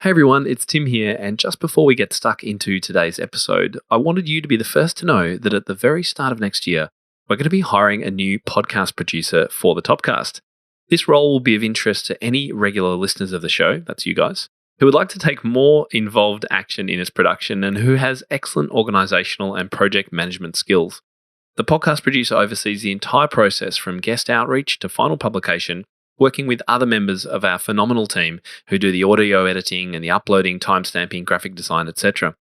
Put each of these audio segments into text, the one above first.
Hey everyone, it's Tim here, and just before we get stuck into today's episode, I wanted you to be the first to know that at the very start of next year, we're going to be hiring a new podcast producer for the Topcast. This role will be of interest to any regular listeners of the show, that's you guys, who would like to take more involved action in its production and who has excellent organizational and project management skills. The podcast producer oversees the entire process from guest outreach to final publication, working with other members of our phenomenal team who do the audio editing and the uploading, timestamping, graphic design, etc.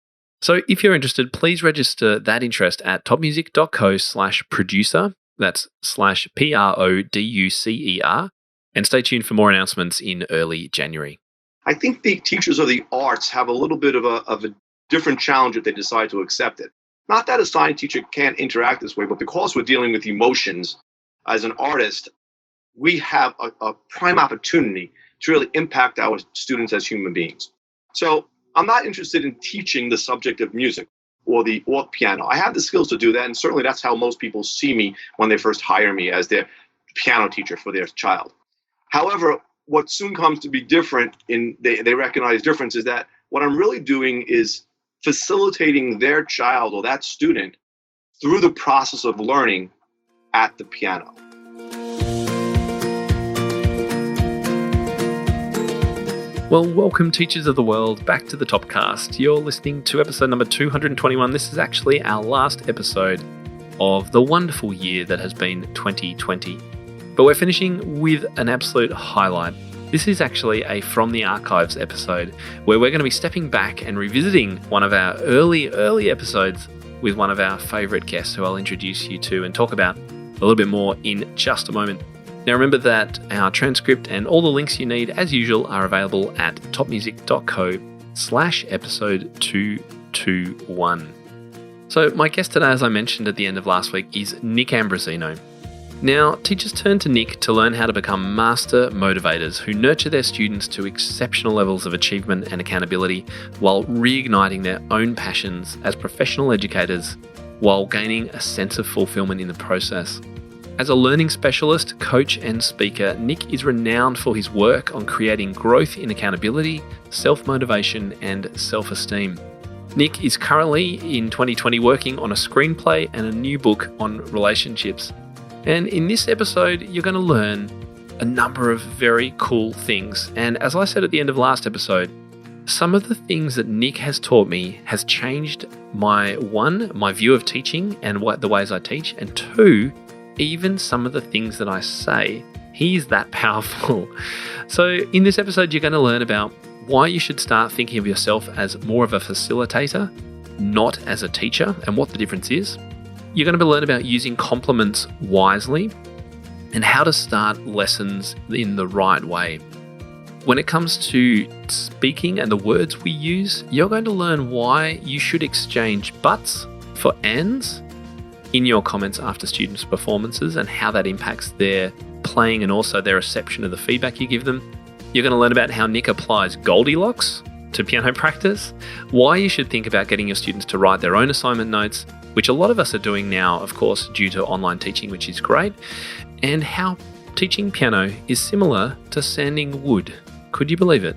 So if you're interested, please register that interest at topmusic.co/producer, that's /PRODUCER, and stay tuned for more announcements in early January. I think the teachers of the arts have a little bit of a different challenge if they decide to accept it. Not that a science teacher can't interact this way, but because we're dealing with emotions as an artist, we have a prime opportunity to really impact our students as human beings. So I'm not interested in teaching the subject of music or piano. I have the skills to do that, and certainly that's how most people see me when they first hire me as their piano teacher for their child. However, what soon comes to be different, they recognize difference, is that what I'm really doing is facilitating their child or that student through the process of learning at the piano. Well, welcome teachers of the world back to the Topcast. You're listening to episode number 221. This is actually our last episode of the wonderful year that has been 2020. But we're finishing with an absolute highlight. This is actually a From the Archives episode where we're going to be stepping back and revisiting one of our early episodes with one of our favourite guests who I'll introduce you to and talk about a little bit more in just a moment. Now remember that our transcript and all the links you need, as usual, are available at topmusic.co/episode 221. So my guest today, as I mentioned at the end of last week, is Nick Ambrosino. Now, teachers turn to Nick to learn how to become master motivators who nurture their students to exceptional levels of achievement and accountability while reigniting their own passions as professional educators while gaining a sense of fulfillment in the process. As a learning specialist, coach and speaker, Nick is renowned for his work on creating growth in accountability, self-motivation and self-esteem. Nick is currently in 2020 working on a screenplay and a new book on relationships. And in this episode, you're going to learn a number of very cool things. And as I said at the end of last episode, some of the things that Nick has taught me has changed my view of teaching and the ways I teach, and two, even some of the things that I say. He's that powerful. So in this episode, you're going to learn about why you should start thinking of yourself as more of a facilitator, not as a teacher, and what the difference is. You're going to learn about using compliments wisely and how to start lessons in the right way. When it comes to speaking and the words we use, you're going to learn why you should exchange buts for ands in your comments after students' performances and how that impacts their playing and also their reception of the feedback you give them. You're going to learn about how Nick applies Goldilocks to piano practice, why you should think about getting your students to write their own assignment notes, which a lot of us are doing now, of course, due to online teaching, which is great, and how teaching piano is similar to sanding wood. Could you believe it?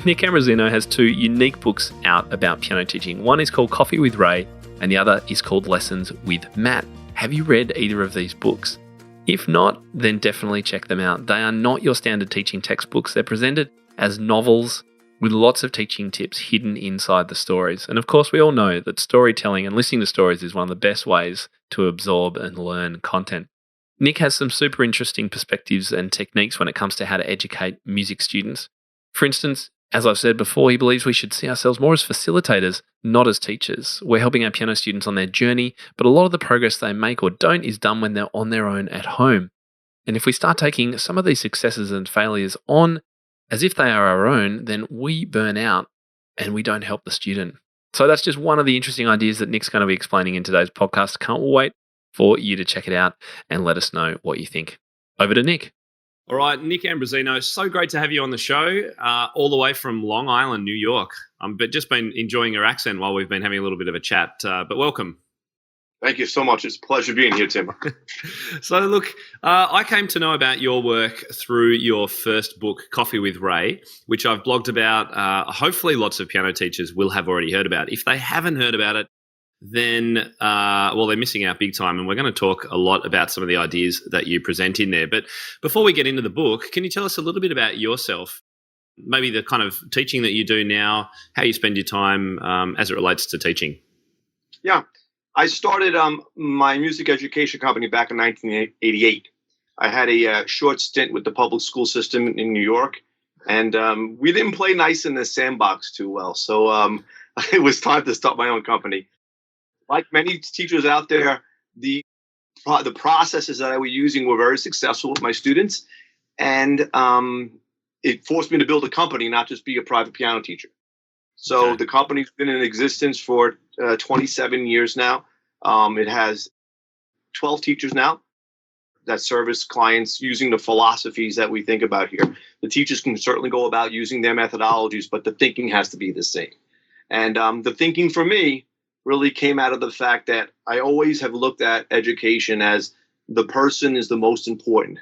Nick Ambrosino has two unique books out about piano teaching. One is called Coffee with Ray, and the other is called Lessons with Matt. Have you read either of these books? If not, then definitely check them out. They are not your standard teaching textbooks. They're presented as novels with lots of teaching tips hidden inside the stories. And of course, we all know that storytelling and listening to stories is one of the best ways to absorb and learn content. Nick has some super interesting perspectives and techniques when it comes to how to educate music students. For instance, as I've said before, he believes we should see ourselves more as facilitators, not as teachers. We're helping our piano students on their journey, but a lot of the progress they make or don't is done when they're on their own at home. And if we start taking some of these successes and failures on as if they are our own, then we burn out and we don't help the student. So that's just one of the interesting ideas that Nick's going to be explaining in today's podcast. Can't wait for you to check it out and let us know what you think. Over to Nick. All right, Nick Ambrosino, so great to have you on the show, all the way from Long Island, New York. But just been enjoying your accent while we've been having a little bit of a chat, but welcome. Thank you so much. It's a pleasure being here, Tim. So, look, I came to know about your work through your first book, Coffee with Ray, which I've blogged about. Hopefully lots of piano teachers will have already heard about. If they haven't heard about it, then, they're missing out big time. And we're going to talk a lot about some of the ideas that you present in there. But before we get into the book, can you tell us a little bit about yourself? Maybe the kind of teaching that you do now, how you spend your time as it relates to teaching. Yeah. I started my music education company back in 1988. I had a short stint with the public school system in New York, and we didn't play nice in the sandbox too well. So it was time to start my own company. Like many teachers out there, the processes that I was using were very successful with my students, and it forced me to build a company, not just be a private piano teacher. So Okay. the company's been in existence for 27 years now. It has 12 teachers now that service clients using the philosophies that we think about here. The teachers can certainly go about using their methodologies, but the thinking has to be the same. And the thinking for me really came out of the fact that I always have looked at education as the person is the most important.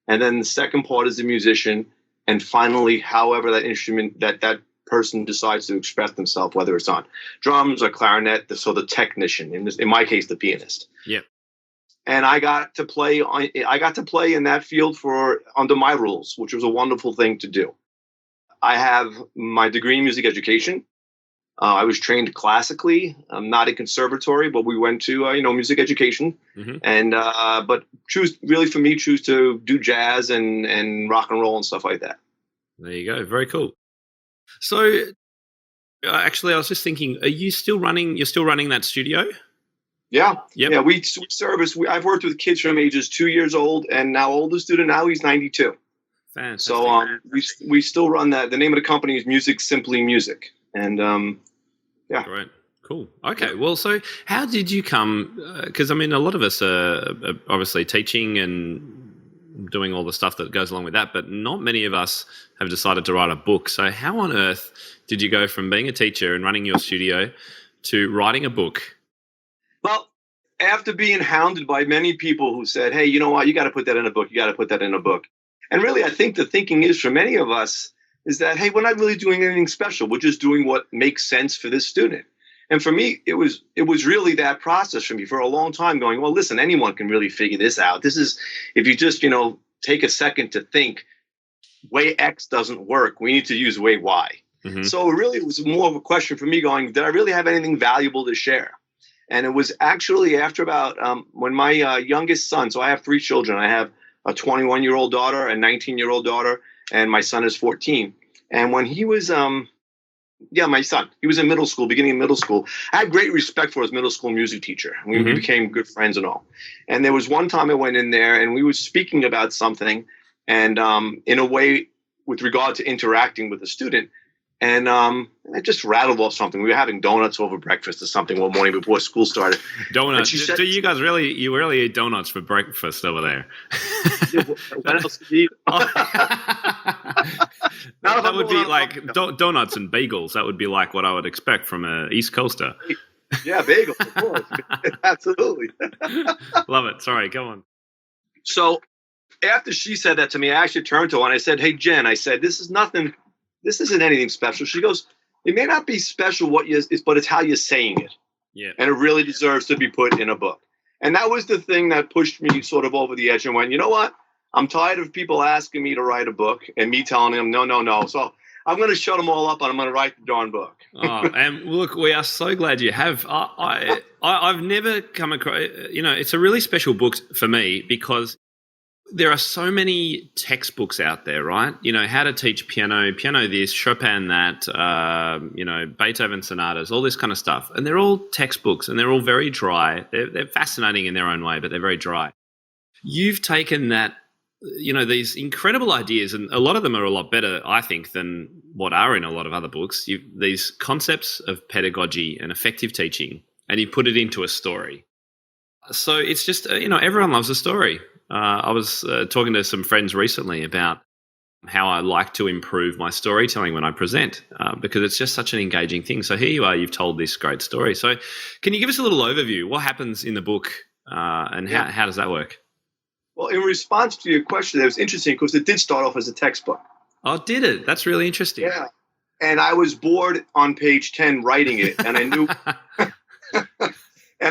And then the second part is the musician. And finally, however that instrument, that person decides to express themselves, whether it's on drums or clarinet, so the technician, in my case, the pianist. Yeah. And I got to play in that field under my rules, which was a wonderful thing to do. I have my degree in music education. I was trained classically. I'm not in conservatory, but we went to music education, and but choose to do jazz and rock and roll and stuff like that. There you go. Very cool. So, actually, I was just thinking, you're still running that studio? Yeah. Yep. Yeah. We service. I've worked with kids from ages 2 years old, and now oldest student now he's 92. Fantastic. So we still run that. The name of the company is Music Simply Music, and yeah. Great. Cool. Okay. Well, so how did you come? Because a lot of us are obviously teaching and doing all the stuff that goes along with that, but not many of us have decided to write a book. So how on earth did you go from being a teacher and running your studio to writing a book? Well, after being hounded by many people who said, hey, you know what, you got to put that in a book. You got to put that in a book. And really, I think the thinking is for many of us is that, hey, we're not really doing anything special. We're just doing what makes sense for this student. And for me, it was really that process for me for a long time going, well, listen, anyone can really figure this out. This is, if you just, take a second to think, way X doesn't work. We need to use way Y. Mm-hmm. So really, it was more of a question for me going, did I really have anything valuable to share? And it was actually after about when my youngest son, so I have 3 children. I have a 21-year-old daughter, a 19-year-old daughter, and my son is 14. And when he was my son. He was in middle school, beginning of middle school. I had great respect for his middle school music teacher. We became good friends and all. And there was one time I went in there and we were speaking about something and in a way with regard to interacting with the student. And I just rattled off something. We were having donuts over breakfast or something one morning before school started. Donuts? Do you guys really eat donuts for breakfast over there? What else do you eat? That would be like donuts and bagels. That would be like what I would expect from an East Coaster. Yeah, bagels, of course. Absolutely. Love it. Sorry, go on. So after she said that to me, I actually turned to her and I said, hey, Jen, I said, this isn't anything special. She goes, it may not be special but it's how you're saying it. Yeah. And it really deserves to be put in a book. And that was the thing that pushed me sort of over the edge and went, you know what? I'm tired of people asking me to write a book and me telling them, no. So I'm going to shut them all up and I'm going to write the darn book. And look, we are so glad you have. I've never come across, it's a really special book for me because there are so many textbooks out there, right? How to teach piano this, Chopin that, Beethoven sonatas, all this kind of stuff. And they're all textbooks and they're all very dry. They're fascinating in their own way, but they're very dry. You've taken that, these incredible ideas, and a lot of them are a lot better, I think, than what are in a lot of other books. These concepts of pedagogy and effective teaching, and you put it into a story. So it's just, everyone loves a story. I was talking to some friends recently about how I like to improve my storytelling when I present, because it's just such an engaging thing. So here you are, you've told this great story. So can you give us a little overview? What happens in the book and how does that work? Well, in response to your question, it was interesting because it did start off as a textbook. Oh, did it? That's really interesting. Yeah. And I was bored on page 10 writing it, and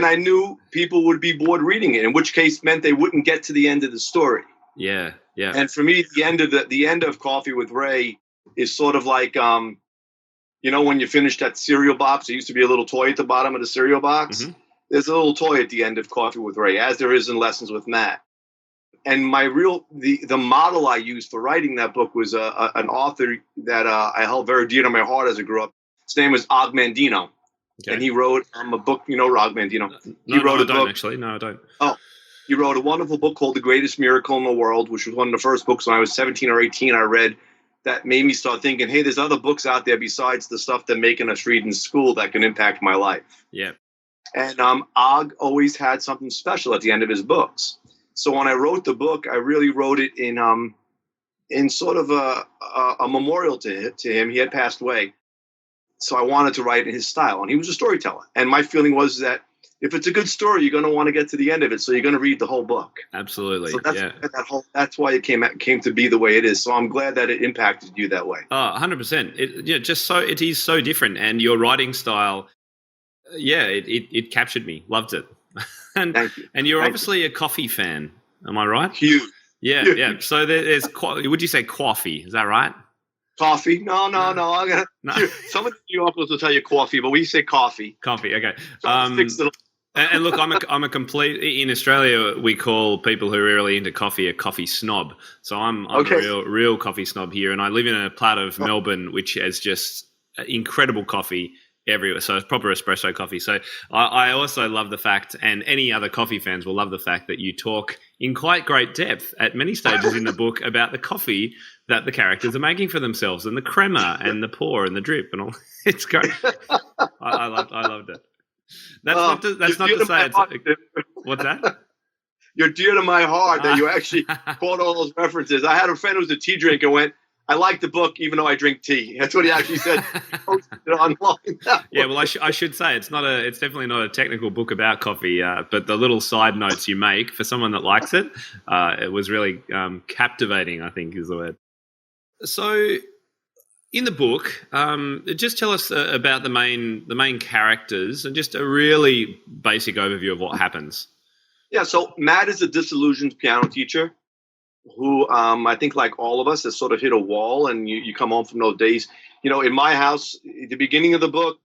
I knew people would be bored reading it, in which case meant they wouldn't get to the end of the story. Yeah, yeah. And for me, the end of Coffee with Ray is sort of like, when you finish that cereal box, there used to be a little toy at the bottom of the cereal box. Mm-hmm. There's a little toy at the end of Coffee with Ray, as there is in Lessons with Matt. And the model I used for writing that book was an author that I held very dear to my heart as I grew up. His name was Og Mandino. Okay. And he wrote a book, Og Mandino. I don't. Oh, he wrote a wonderful book called The Greatest Miracle in the World, which was one of the first books when I was 17 or 18 I read that made me start thinking, hey, there's other books out there besides the stuff they're making us read in school that can impact my life. Yeah. And Og always had something special at the end of his books. So when I wrote the book, I really wrote it in sort of a memorial to him. He had passed away. So I wanted to write in his style, and he was a storyteller. And my feeling was that if it's a good story, you're going to want to get to the end of it, so you're going to read the whole book. Absolutely. So that's why it came to be the way it is. So I'm glad that it impacted you that way. Oh, 100%. It is so different, and your writing style, it captured me. Loved it. Thank you. And you're obviously a coffee fan, am I right? Huge. Yeah, Huge. Yeah. So there's would you say coffee? Is that right? Coffee? No. Some of the New Yorkers will tell you coffee, but we say coffee. Coffee, okay. And look, I'm a complete. In Australia, we call people who are really into coffee a coffee snob. So I'm a real coffee snob here, and I live in a part of Melbourne, which has just incredible coffee everywhere. So it's proper espresso coffee. So I also love the fact, and any other coffee fans will love the fact that you talk in quite great depth at many stages in the book about the coffee that the characters are making for themselves, and the crema and the pour and the drip and all. It's great. I loved it. That's not to say it's what's that? You're dear to my heart that you actually caught all those references. I had a friend who was a tea drinker and went, I like the book even though I drink tea. That's what he actually said. Posted it online. Yeah, well, I should say it's definitely not a technical book about coffee, but the little side notes you make for someone that likes it, it was really captivating, I think is the word. So in the book, just tell us about the main characters and just a really basic overview of what happens. Yeah, so Matt is a disillusioned piano teacher who I think, like all of us, has sort of hit a wall, and you come home from those days. In my house, the beginning of the book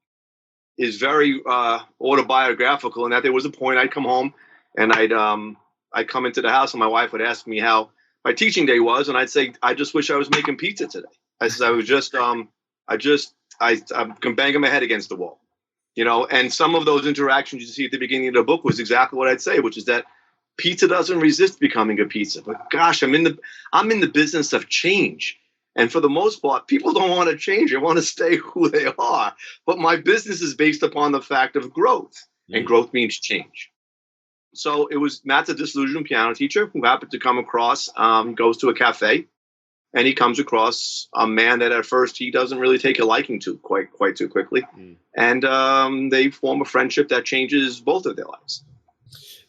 is very autobiographical in that there was a point I'd come home and I'd come into the house and my wife would ask me how my teaching day was, and I'd say, I just wish I was making pizza today. I said, I was just, I'm banging my head against the wall, and some of those interactions you see at the beginning of the book was exactly what I'd say, which is that pizza doesn't resist becoming a pizza, but gosh, I'm in the business of change. And for the most part, people don't want to change. They want to stay who they are. But my business is based upon the fact of growth, and growth means change. So it was Matt's a disillusioned piano teacher who happened to come across, goes to a cafe, and he comes across a man that at first he doesn't really take a liking to quite too quickly. And they form a friendship that changes both of their lives.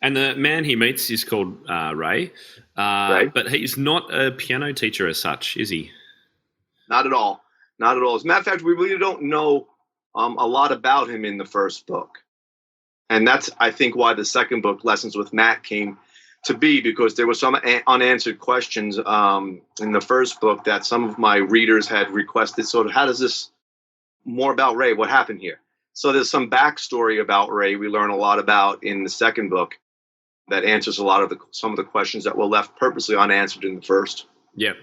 And the man he meets is called Ray, but he's not a piano teacher as such, is he? Not at all. Not at all. As a matter of fact, we really don't know a lot about him in the first book. And that's, I think, why the second book, Lessons with Matt, came to be, because there were some unanswered questions in the first book that some of my readers had requested. Sort of, how does this more about Ray? What happened here? So there's some backstory about Ray we learn a lot about in the second book that answers a lot of some of the questions that were left purposely unanswered in the first. Yep.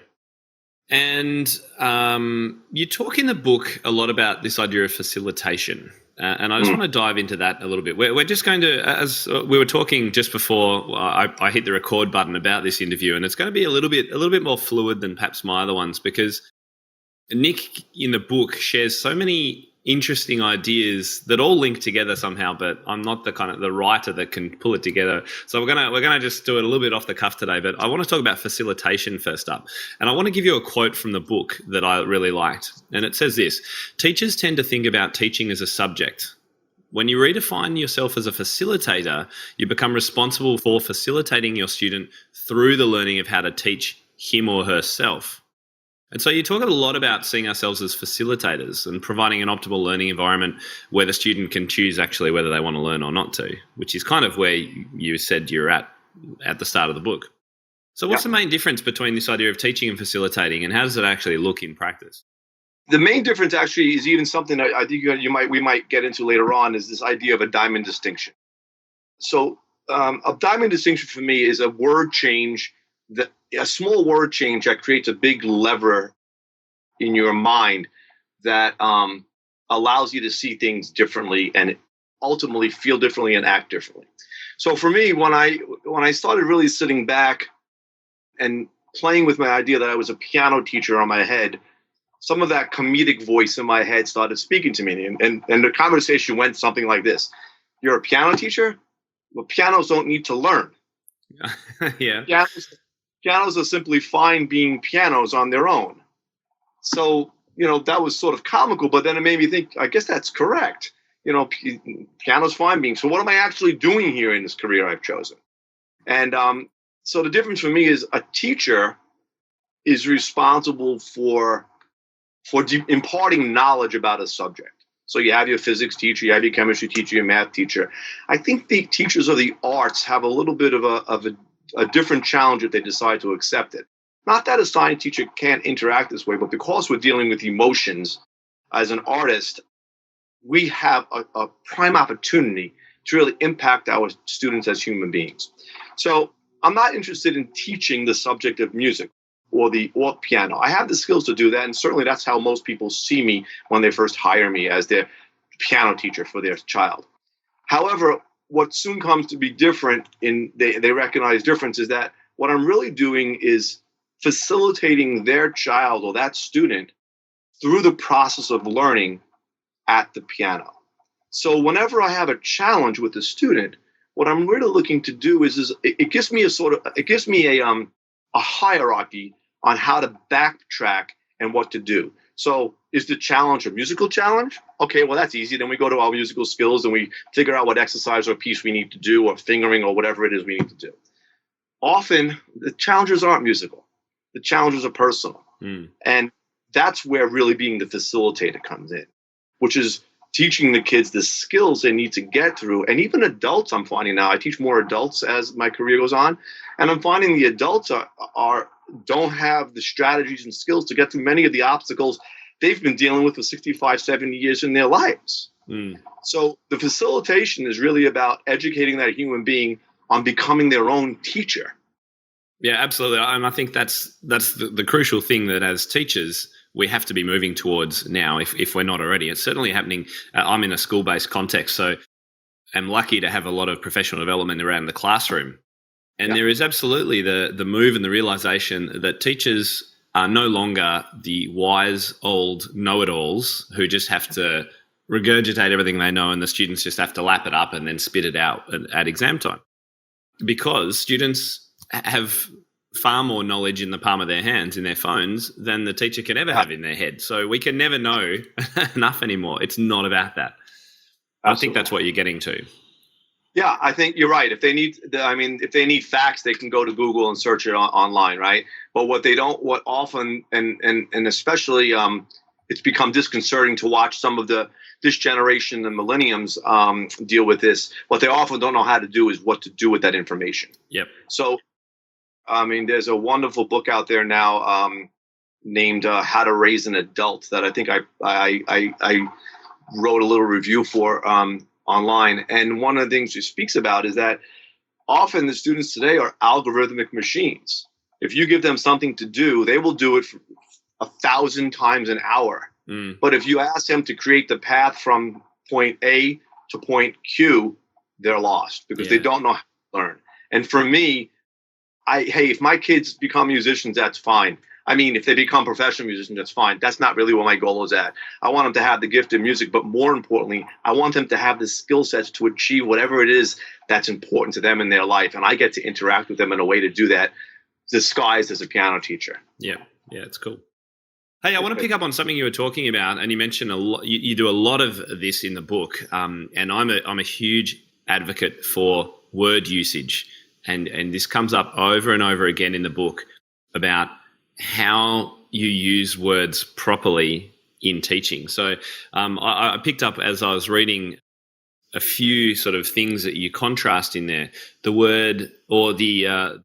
And you talk in the book a lot about this idea of facilitation. And I just want to dive into that a little bit. We're just going to, as we were talking just before I hit the record button about this interview, and it's going to be a little bit more fluid than perhaps my other ones, because Nick in the book shares so many interesting ideas that all link together somehow, but I'm not the writer that can pull it together. So we're gonna just do it a little bit off the cuff today, but I want to talk about facilitation first up. And I want to give you a quote from the book that I really liked. And it says this: teachers tend to think about teaching as a subject. When you redefine yourself as a facilitator, you become responsible for facilitating your student through the learning of how to teach him or herself. And so you talk a lot about seeing ourselves as facilitators and providing an optimal learning environment where the student can choose actually whether they want to learn or not to, which is kind of where you said you're at the start of the book. So what's the main difference between this idea of teaching and facilitating, and how does it actually look in practice? The main difference actually is even something that I think we might get into later on, is this idea of a diamond distinction. So a diamond distinction for me is a word change, a small word change that creates a big lever in your mind that allows you to see things differently and ultimately feel differently and act differently. So for me, when I started really sitting back and playing with my idea that I was a piano teacher on my head, some of that comedic voice in my head started speaking to me. And the conversation went something like this: you're a piano teacher? Well, pianos don't need to learn. Yeah. Pianos are simply fine being pianos on their own. So, that was sort of comical, but then it made me think, I guess that's correct. Piano's fine being. So what am I actually doing here in this career I've chosen? And so the difference for me is a teacher is responsible for imparting knowledge about a subject. So you have your physics teacher, you have your chemistry teacher, your math teacher. I think the teachers of the arts have a little bit of a different challenge if they decide to accept it. Not that a science teacher can't interact this way, but because we're dealing with emotions as an artist, we have a prime opportunity to really impact our students as human beings. So I'm not interested in teaching the subject of music or piano. I have the skills to do that, and certainly that's how most people see me when they first hire me as their piano teacher for their child. However, what soon comes to be different, they recognize difference, is that what I'm really doing is facilitating their child or that student through the process of learning at the piano. So whenever I have a challenge with the student, what I'm really looking to do is it gives me a hierarchy on how to backtrack and what to do. So is the challenge a musical challenge? Okay, well, that's easy. Then we go to our musical skills and we figure out what exercise or piece we need to do, or fingering, or whatever it is we need to do. Often the challenges aren't musical. The challenges are personal. And that's where really being the facilitator comes in, which is teaching the kids the skills they need to get through. And even adults, I'm finding now, I teach more adults as my career goes on, and I'm finding the adults don't have the strategies and skills to get through many of the obstacles they've been dealing with for 65, 70 years in their lives. So the facilitation is really about educating that human being on becoming their own teacher. Yeah, absolutely. And I think that's the crucial thing that as teachers we have to be moving towards now, if we're not already. It's certainly happening. I'm in a school-based context, so I'm lucky to have a lot of professional development around the classroom. And there is absolutely the move and the realization that teachers are no longer the wise old know-it-alls who just have to regurgitate everything they know, and the students just have to lap it up and then spit it out at exam time. Because students have far more knowledge in the palm of their hands, in their phones, than the teacher can ever have in their head. So we can never know enough anymore. It's not about that. Absolutely. I think that's what you're getting to. Yeah, I think you're right. If they need facts, they can go to Google and search it online, right? But what often, and especially, it's become disconcerting to watch some of this generation, the millenniums, deal with this. What they often don't know how to do is what to do with that information. Yep. So, there's a wonderful book out there now named "How to Raise an Adult" that I think I wrote a little review for online. And one of the things she speaks about is that often the students today are algorithmic machines. If you give them something to do, they will do it for 1,000 times an hour. But if you ask them to create the path from point A to point Q, they're lost because they don't know how to learn. And for me, if my kids become musicians, that's fine. I mean, if they become professional musicians, that's fine. That's not really what my goal is at. I want them to have the gift of music, but more importantly, I want them to have the skill sets to achieve whatever it is that's important to them in their life. And I get to interact with them in a way to do that, disguised as a piano teacher. Yeah, it's cool. Hey, I want to pick up on something you were talking about, and you mentioned a lot. You do a lot of this in the book, and I'm a huge advocate for word usage, and this comes up over and over again in the book about how you use words properly in teaching. So I picked up as I was reading a few sort of things that you contrast in there. The word or the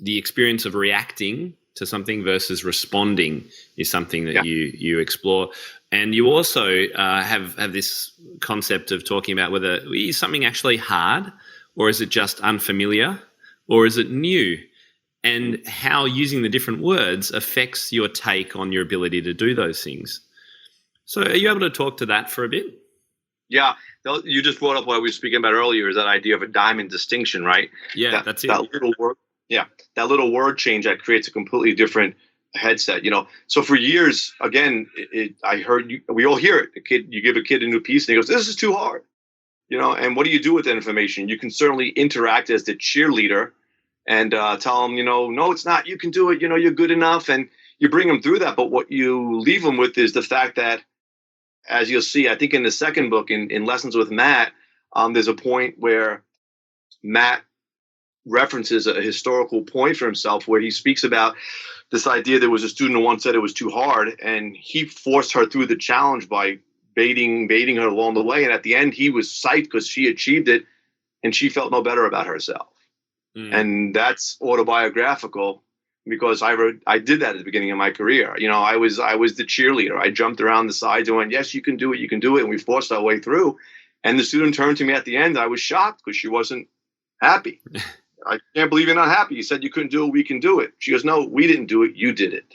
experience of reacting to something versus responding is something that you explore. And you also have this concept of talking about whether is something actually hard, or is it just unfamiliar, or is it new? And how using the different words affects your take on your ability to do those things. So are you able to talk to that for a bit? Yeah. You just brought up what we were speaking about earlier, is that idea of a diamond distinction, right? Yeah, that's it. That little word, that little word change that creates a completely different headset, So for years, again, I heard we all hear it. You give a kid a new piece and he goes, "This is too hard." And what do you do with that information? You can certainly interact as the cheerleader and tell them, no, it's not. You can do it. You're good enough. And you bring them through that. But what you leave them with is the fact that, as you'll see, I think in the second book, in Lessons with Matt, there's a point where Matt references a historical point for himself where he speaks about this idea. There was a student who once said it was too hard, and he forced her through the challenge by baiting her along the way. And at the end, he was psyched because she achieved it, and she felt no better about herself. And that's autobiographical, because I did that at the beginning of my career. I was the cheerleader. I jumped around the sides and went, "Yes, you can do it. You can do it." And we forced our way through. And the student turned to me at the end. I was shocked because she wasn't happy. "I can't believe you're not happy. You said you couldn't do it. We can do it." She goes, "No, we didn't do it. You did it."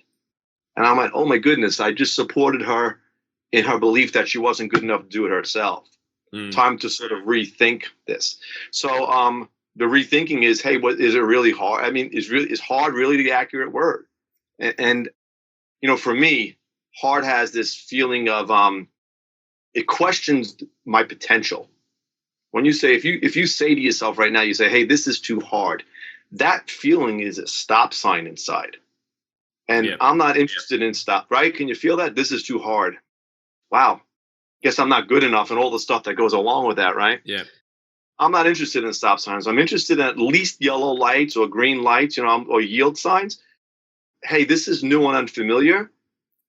And I'm like, oh my goodness, I just supported her in her belief that she wasn't good enough to do it herself. Time to sort of rethink this. So, the rethinking is, hey, what is it really hard? I mean, is hard really the accurate word? And for me, hard has this feeling of it questions my potential. When you say, if you say to yourself right now, you say, "Hey, this is too hard," that feeling is a stop sign inside. And I'm not interested in stop, right? Can you feel that? This is too hard. Wow. Guess I'm not good enough, and all the stuff that goes along with that, right? Yeah. I'm not interested in stop signs. I'm interested in at least yellow lights or green lights, or yield signs. Hey, this is new and unfamiliar.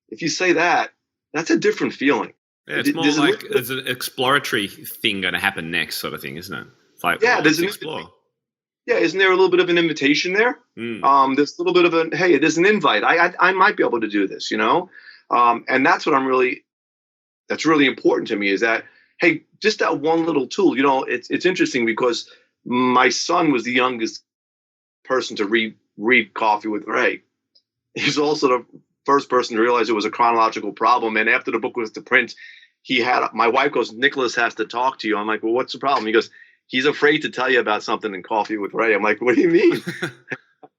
If you say that, that's a different feeling. Yeah, it's more like there's an exploratory thing going to happen next, sort of thing, isn't it? It's like, there's an explore. Yeah, isn't there a little bit of an invitation there? There's a little bit of there's an invite. I might be able to do this, and that's what that's really important to me, is that, hey, just that one little tool. It's interesting because my son was the youngest person to read Coffee with Ray. He's also the first person to realize it was a chronological problem. And after the book was to print, my wife goes, "Nicholas has to talk to you." I'm like, "Well, what's the problem?" He goes, "He's afraid to tell you about something in Coffee with Ray." I'm like, "What do you mean?"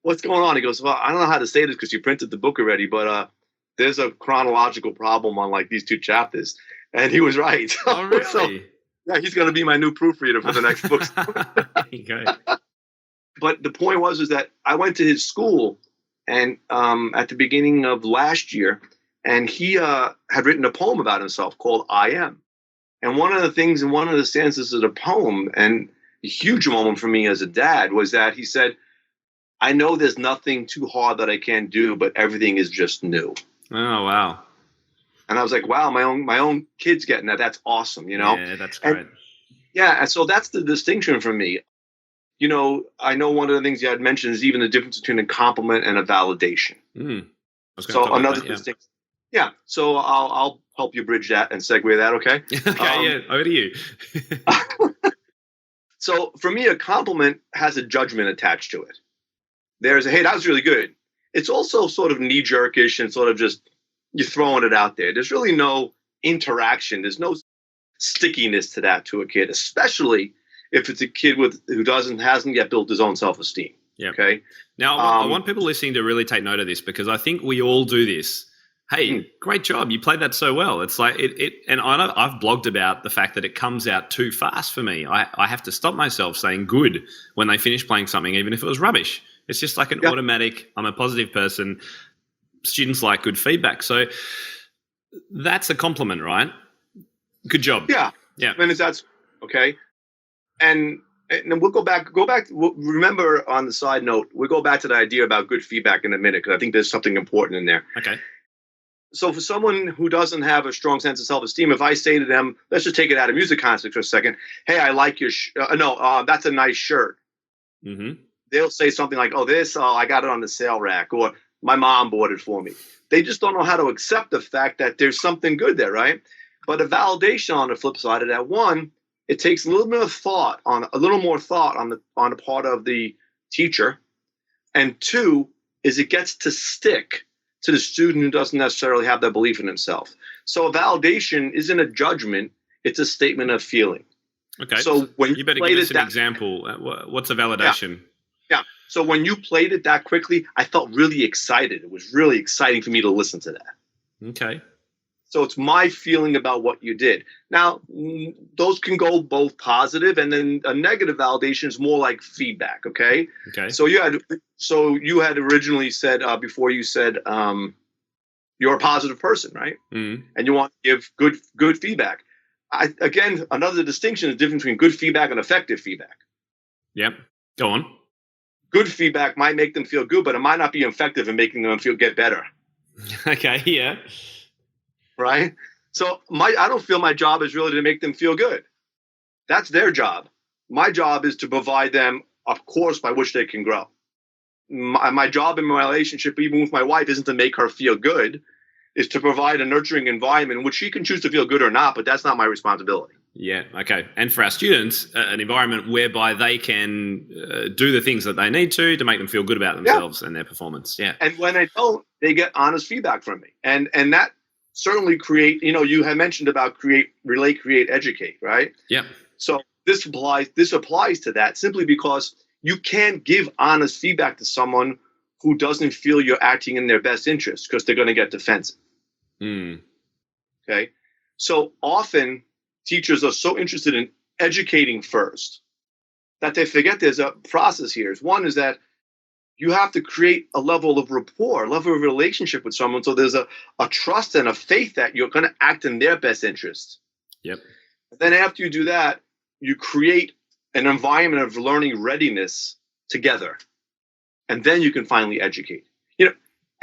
"What's going on?" He goes, "Well, I don't know how to say this because you printed the book already, but there's a chronological problem on like these two chapters." And he was right. Oh, really? So, yeah, he's going to be my new proofreader for the next book. Okay. But the point is that I went to his school, and at the beginning of last year, and he had written a poem about himself called "I Am." And one of the things in one of the stanzas of the poem, and a huge moment for me as a dad, was that he said, "I know there's nothing too hard that I can't do, but everything is just new." Oh, wow. And I was like, wow, my own kid's getting that. That's awesome, Yeah, that's great. And so that's the distinction for me. I know one of the things you had mentioned is even the difference between a compliment and a validation. So another distinction. Yeah. So I'll help you bridge that and segue that, okay? Okay, over to you. So for me, a compliment has a judgment attached to it. There's hey, that was really good. It's also sort of knee-jerkish and sort of just you're throwing it out there. There's really no interaction. There's no stickiness to that to a kid, especially if it's a kid who hasn't yet built his own self-esteem. Yeah. Okay. Now, I want people listening to really take note of this, because I think we all do this. Hey, great job. You played that so well. It's like and I've blogged about the fact that it comes out too fast for me. I have to stop myself saying good when they finish playing something, even if it was rubbish. It's just like an automatic, I'm a positive person. Students like good feedback. So that's a compliment, right? Good job. Yeah. Yeah. And that's okay. And we'll go back. Remember, on the side note, we'll go back to the idea about good feedback in a minute, because I think there's something important in there. Okay. So for someone who doesn't have a strong sense of self-esteem, if I say to them, let's just take it out of music context for a second. Hey, I like your that's a nice shirt. Mm-hmm. They'll say something like, I got it on the sale rack, or my mom bought it for me. They just don't know how to accept the fact that there's something good there, right? But a validation on the flip side of that, one, it takes a little more thought on the part of the teacher, and two is it gets to stick to the student who doesn't necessarily have that belief in himself. So a validation isn't a judgment; it's a statement of feeling. Okay. So when you better give us an example. What's a validation? Yeah. So when you played it that quickly, I felt really excited. It was really exciting for me to listen to that. Okay. So it's my feeling about what you did. Now, those can go both positive, and then a negative validation is more like feedback. Okay. Okay. So you had originally said before you said you're a positive person, right? Mm-hmm. And you want to give good feedback. Again, another distinction is the difference between good feedback and effective feedback. Yep. Go on. Good feedback might make them feel good, but it might not be effective in making them get better. Okay. Yeah. Right? So I don't feel my job is really to make them feel good. That's their job. My job is to provide them a course by which they can grow. My job in my relationship, even with my wife, isn't to make her feel good. Is to provide a nurturing environment in which she can choose to feel good or not, but that's not my responsibility. Yeah, okay. And for our students, an environment whereby they can do the things that they need to make them feel good about themselves and their performance. Yeah. And when they don't, they get honest feedback from me. And that certainly you had mentioned about relate, create, educate, right? Yeah. So this applies to that, simply because you can't give honest feedback to someone who doesn't feel you're acting in their best interest, because they're going to get defensive. Okay. So often teachers are so interested in educating first that they forget there's a process here. One is that you have to create a level of rapport, a level of relationship with someone. So there's a trust and a faith that you're going to act in their best interest. Yep. Then after you do that, you create an environment of learning readiness together. And then you can finally educate.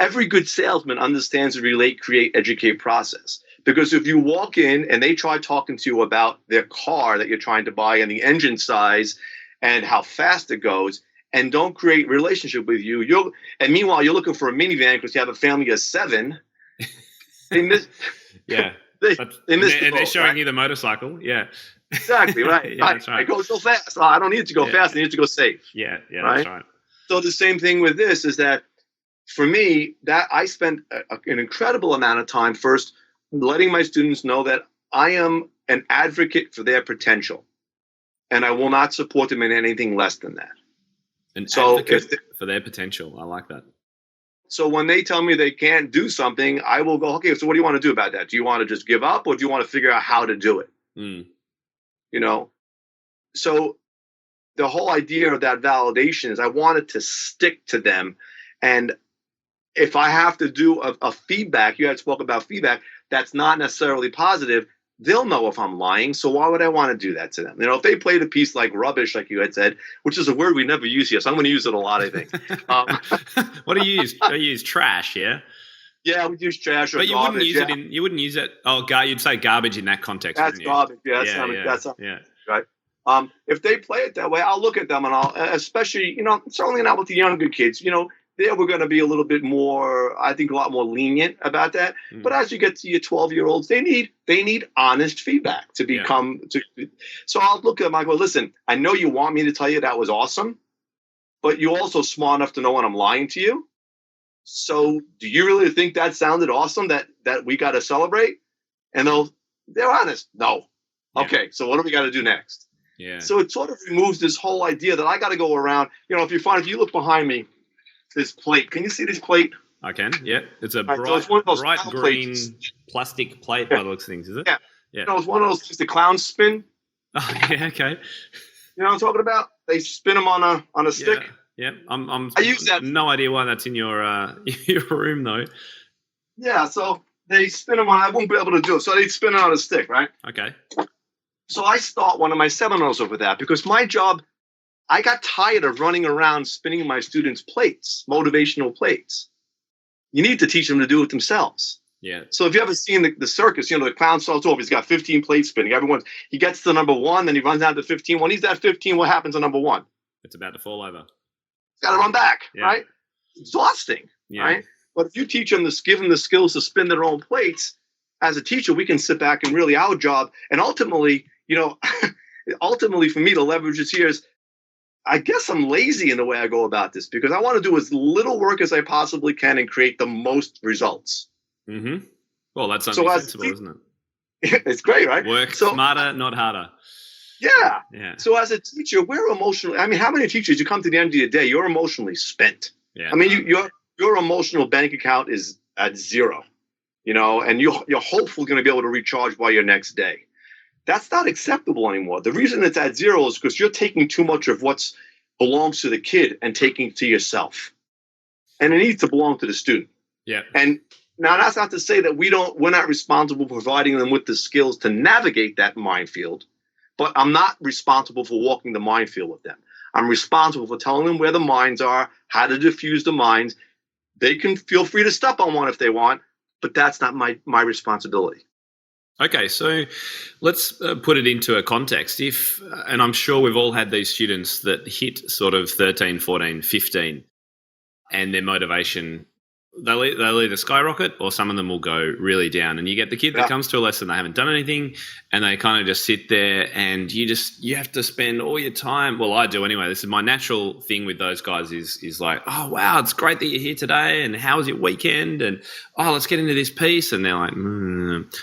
Every good salesman understands the relate, create, educate process. Because if you walk in and they try talking to you about their car that you're trying to buy and the engine size and how fast it goes, and don't create relationship with you, and meanwhile you're looking for a minivan because you have a family of 7. They miss. Yeah. They miss and they're showing you the motorcycle. Yeah. Exactly right. Yeah, that's right. I go so fast. I don't need it to go fast. I need it to go safe. Yeah. Yeah. Right? That's right. So the same thing with this is that for me, that I spent an incredible amount of time first letting my students know that I am an advocate for their potential, and I will not support them in anything less than that. An advocate for their potential. I like that. So when they tell me they can't do something, I will go, okay, so what do you want to do about that? Do you want to just give up, or do you want to figure out how to do it? So the whole idea of that validation is I wanted to stick to them. And if I have to do a feedback, you had spoken about feedback, that's not necessarily positive, they'll know if I'm lying. So why would I want to do that to them? If they played a piece like rubbish, like you had said, which is a word we never use here, so I'm going to use it a lot, I think. What do you use? I use trash, yeah? Yeah, we use trash or but garbage. You wouldn't use it. Oh, you'd say garbage in that context. That's garbage. Yeah, that's right. If they play it that way, I'll look at them and I'll, especially, certainly not with the younger kids, there we're going to be a little bit more, I think, a lot more lenient about that. Mm. But as you get to your 12-year-olds, they need honest feedback to become. So I'll look at them. I go, listen, I know you want me to tell you that was awesome, but you're also smart enough to know when I'm lying to you. So do you really think that sounded awesome? That we got to celebrate? And they're honest. No. Yeah. Okay. So what do we got to do next? Yeah. So it sort of removes this whole idea that I got to go around. If you look behind me, this plate. Can you see this plate? I can. Yeah. It's a Right, so it's one of those bright clown green plates. plastic plate by the looks of things, is it? Yeah. Yeah. It's one of those things the clowns spin. Oh, yeah. Okay. You know what I'm talking about? They spin them on a stick. Yeah. I use that. No idea why that's in your your room though. Yeah. So they spin them on. I won't be able to do it. So they spin it on a stick, right? Okay. So I start one of my seminars over that because my job, I got tired of running around spinning my students' plates, motivational plates. You need to teach them to do it themselves. Yeah. So if you ever seen the circus, the clown starts off, he's got 15 plates spinning. He gets to number 1, then he runs down to 15. When he's at 15, what happens to number 1? It's about to fall over. He's got to run back, right? Exhausting, right? But if you teach them give them the skills to spin their own plates, as a teacher, we can sit back and really our job. And ultimately, ultimately for me to leverage this here is, I guess I'm lazy in the way I go about this because I want to do as little work as I possibly can and create the most results. Mm-hmm. Well, that's only sensible, isn't it? It's great, right? Work smarter, not harder. Yeah. Yeah. So as a teacher, we're emotionally. I mean, how many teachers you come to the end of the day, you're emotionally spent. Yeah. I mean, your emotional bank account is at zero, and you're hopefully going to be able to recharge by your next day. That's not acceptable anymore. The reason it's at zero is because you're taking too much of what belongs to the kid and taking it to yourself. And it needs to belong to the student. Yeah. And now that's not to say that we're not responsible for providing them with the skills to navigate that minefield, but I'm not responsible for walking the minefield with them. I'm responsible for telling them where the mines are, how to diffuse the mines. They can feel free to step on one if they want, but that's not my responsibility. Okay, so let's put it into a context. And I'm sure we've all had these students that hit sort of 13, 14, 15, and their motivation, they'll either skyrocket or some of them will go really down. And you get the kid that comes to a lesson, they haven't done anything, and they kind of just sit there and you have to spend all your time. Well, I do anyway. This is my natural thing with those guys is like, oh, wow, it's great that you're here today. And how was your weekend? And, oh, let's get into this piece. And they're like,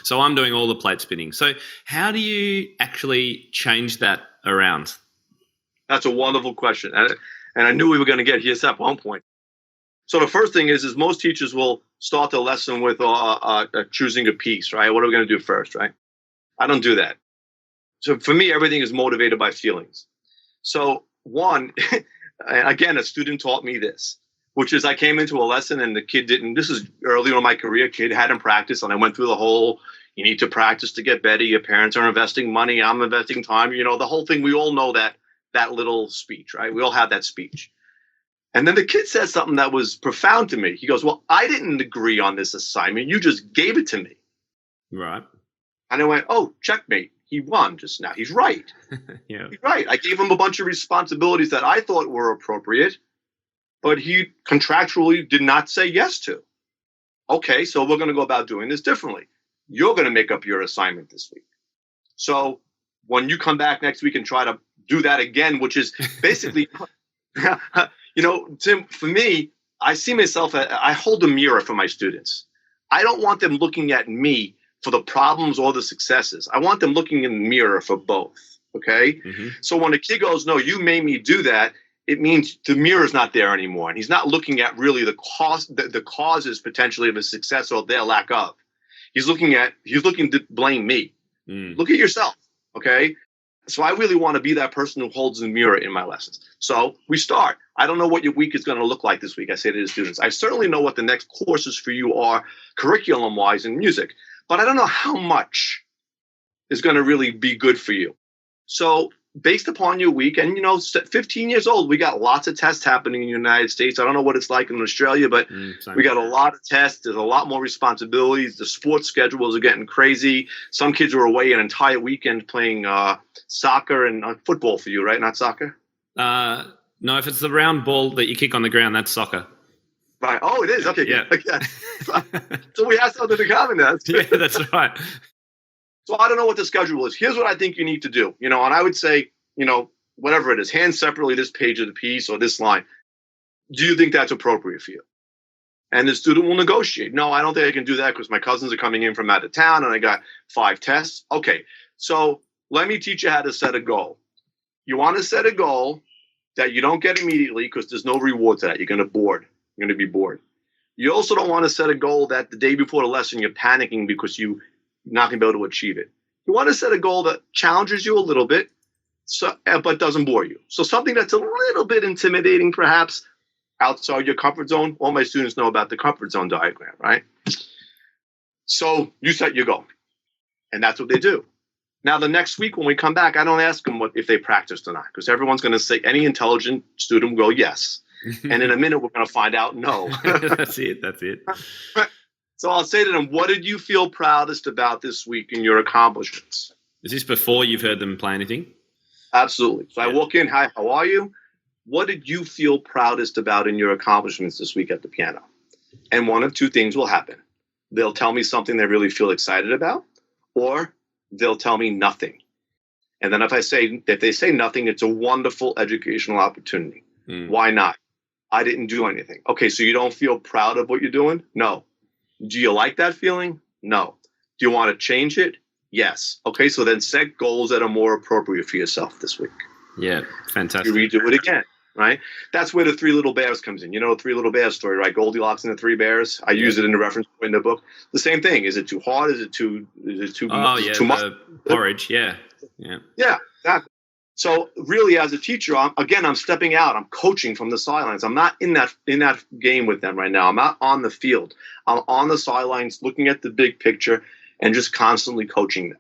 So I'm doing all the plate spinning. So how do you actually change that around? That's a wonderful question. And I knew we were going to get here at one point. So the first thing is most teachers will start the lesson with choosing a piece, right? What are we going to do first, right? I don't do that. So for me, everything is motivated by feelings. So one, and again, a student taught me this, which is I came into a lesson and the kid didn't, this is early in my career, kid hadn't practiced, and I went through the whole, you need to practice to get better. Your parents are investing money. I'm investing time. The whole thing, we all know that little speech, right? We all have that speech. And then the kid said something that was profound to me. He goes, well, I didn't agree on this assignment. You just gave it to me. Right. And I went, oh, checkmate. He won just now. He's right. Yeah. He's right. I gave him a bunch of responsibilities that I thought were appropriate, but he contractually did not say yes to. Okay, so we're going to go about doing this differently. You're going to make up your assignment this week. So when you come back next week and try to do that again, which is basically... Tim, for me, I see myself, I hold a mirror for my students. I don't want them looking at me for the problems or the successes. I want them looking in the mirror for both. Okay. Mm-hmm. So when a kid goes, no, you made me do that, it means the mirror's not there anymore. And he's not looking at really the causes potentially of his success or their lack of. He's looking to blame me. Look at yourself. Okay. So I really want to be that person who holds the mirror in my lessons. So we start. I don't know what your week is going to look like this week. I say to the students, I certainly know what the next courses for you are curriculum-wise in music, but I don't know how much is going to really be good for you. So based upon your week, and 15 years old, we got lots of tests happening in the United States. I don't know what it's like in Australia, but we got a lot of tests. There's a lot more responsibilities. The sports schedules are getting crazy. Some kids are away an entire weekend playing soccer and football for you, right? Not soccer? No, if it's the round ball that you kick on the ground, that's soccer. Right. Oh, it is. Okay. Yeah. So we have something in common now. Yeah, that's right. So I don't know what the schedule is. Here's what I think you need to do. And I would say, whatever it is, hand separately this page of the piece or this line. Do you think that's appropriate for you? And the student will negotiate. No, I don't think I can do that because my cousins are coming in from out of town and I got 5 tests. Okay. So let me teach you how to set a goal. You want to set a goal that you don't get immediately because there's no reward to that. You're going to be bored. You also don't want to set a goal that the day before the lesson you're panicking because you're not going to be able to achieve it. You want to set a goal that challenges you a little bit, but doesn't bore you. So something that's a little bit intimidating, perhaps, outside your comfort zone. All my students know about the comfort zone diagram, right? So you set your goal, and that's what they do. Now, the next week when we come back, I don't ask them if they practiced or not, because everyone's going to say, any intelligent student will go, yes. And in a minute, we're going to find out, no. That's it. So I'll say to them, what did you feel proudest about this week in your accomplishments? Is this before you've heard them play anything? Absolutely. So I walk in, hi, how are you? What did you feel proudest about in your accomplishments this week at the piano? And one of two things will happen. They'll tell me something they really feel excited about, or they'll tell me nothing. And then if they say nothing, it's a wonderful educational opportunity. Why not? I didn't do anything. Okay, so you don't feel proud of what you're doing? No. Do you like that feeling? No. Do you want to change it? Yes. Okay, so then set goals that are more appropriate for yourself this week. Yeah, fantastic. You redo it again, right? That's where the Three Little Bears comes in. You know the Three Little Bears story, right? Goldilocks and the Three Bears. I use it in the reference in the book. The same thing. Is it too hard? Is it too too much? Porridge, yeah. Yeah, exactly. So really, as a teacher, I'm stepping out. I'm coaching from the sidelines. I'm not in that game with them right now. I'm not on the field. I'm on the sidelines looking at the big picture and just constantly coaching them.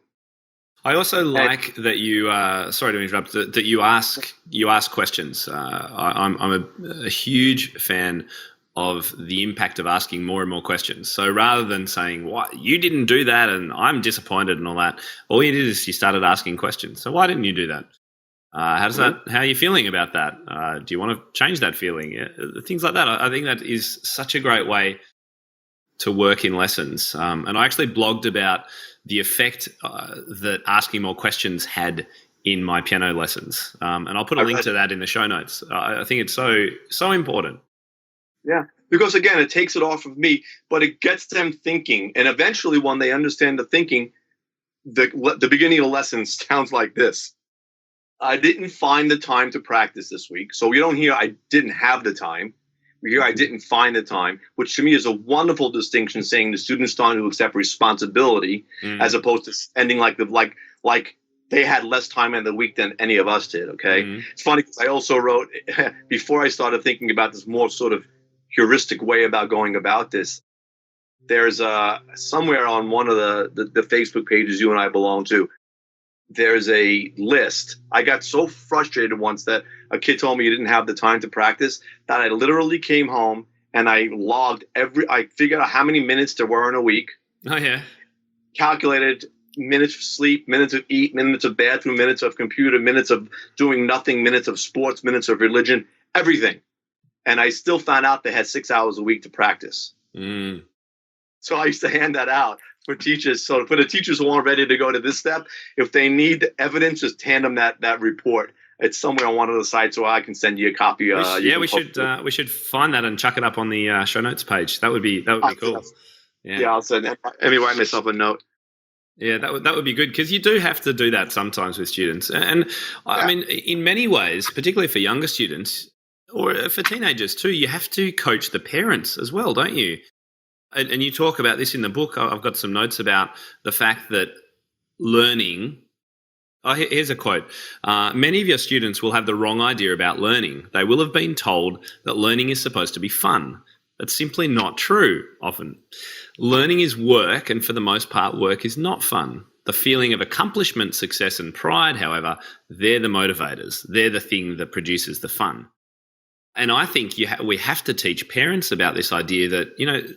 I also like that you. Sorry to interrupt. That you ask questions. I'm a huge fan of the impact of asking more and more questions. So rather than saying, "What, you didn't do that," and I'm disappointed and all that, all you did is you started asking questions. So why didn't you do that? How are you feeling about that? Do you want to change that feeling? Things like that. I think that is such a great way to work in lessons. And I actually blogged about the effect that asking more questions had in my piano lessons. And I'll put a link to that in the show notes. I think it's so important. Yeah, because again, it takes it off of me, but it gets them thinking. And eventually when they understand the thinking, the beginning of the lesson sounds like this. I didn't find the time to practice this week. So we don't hear I didn't have the time. We hear I didn't find the time, which to me is a wonderful distinction, saying the student's starting to accept responsibility as opposed to ending like they had less time in the week than any of us did. Okay. It's funny because I also wrote, before I started thinking about this more sort of heuristic way about going about this, there's somewhere on one of the Facebook pages you and I belong to, there's a list. I got so frustrated once that a kid told me he didn't have the time to practice that I literally came home and I logged I figured out how many minutes there were in a week. Oh, yeah. Calculated minutes of sleep, minutes of eat, minutes of bathroom, minutes of computer, minutes of doing nothing, minutes of sports, minutes of religion, everything. And I still found out they had 6 hours a week to practice. So I used to hand that out for teachers. So for the teachers who aren't ready to go to this step, if they need evidence, just hand them that report. It's somewhere on one of the sites, so I can send you a copy. We should find that and chuck it up on the show notes page. That would be cool. Yeah, I'll send. Let me write myself a note. Yeah, that would be good, because you do have to do that sometimes with students. And I mean, in many ways, particularly for younger students or for teenagers too, you have to coach the parents as well, don't you? And you talk about this in the book. I've got some notes about the fact that learning. Oh, here's a quote. Many of your students will have the wrong idea about learning. They will have been told that learning is supposed to be fun. That's simply not true often. Learning is work, and for the most part, work is not fun. The feeling of accomplishment, success, and pride, however, they're the motivators. They're the thing that produces the fun. And I think we have to teach parents about this idea that,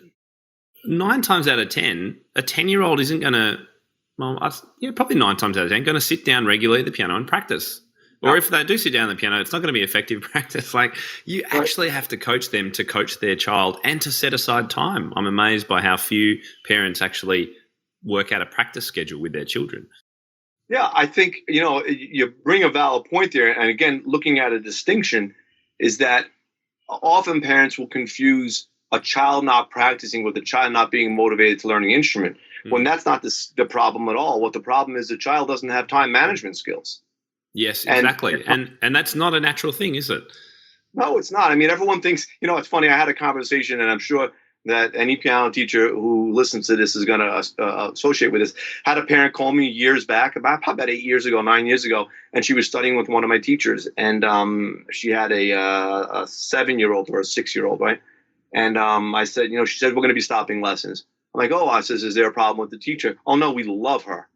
9 times out of 10, a 10-year-old isn't going to, probably 9 times out of 10, going to sit down regularly at the piano and practice. Or if they do sit down at the piano, it's not going to be effective practice. Like, you actually have to coach them to coach their child and to set aside time. I'm amazed by how few parents actually work out a practice schedule with their children. Yeah, I think, you bring a valid point there. And again, looking at a distinction is that often parents will confuse a child not practicing with a child not being motivated to learn an instrument, when that's not the problem at all. What the problem is, the child doesn't have time management skills. Yes, exactly. And that's not a natural thing, is it? No, it's not. I mean, everyone thinks, it's funny. I had a conversation, and I'm sure that any piano teacher who listens to this is going to associate with this. Had a parent call me years back, about 8 years ago, 9 years ago, and she was studying with one of my teachers, and she had a 7-year-old or a 6-year-old, right? And I said, she said, we're going to be stopping lessons. I'm like, I says, is there a problem with the teacher? Oh, no, we love her.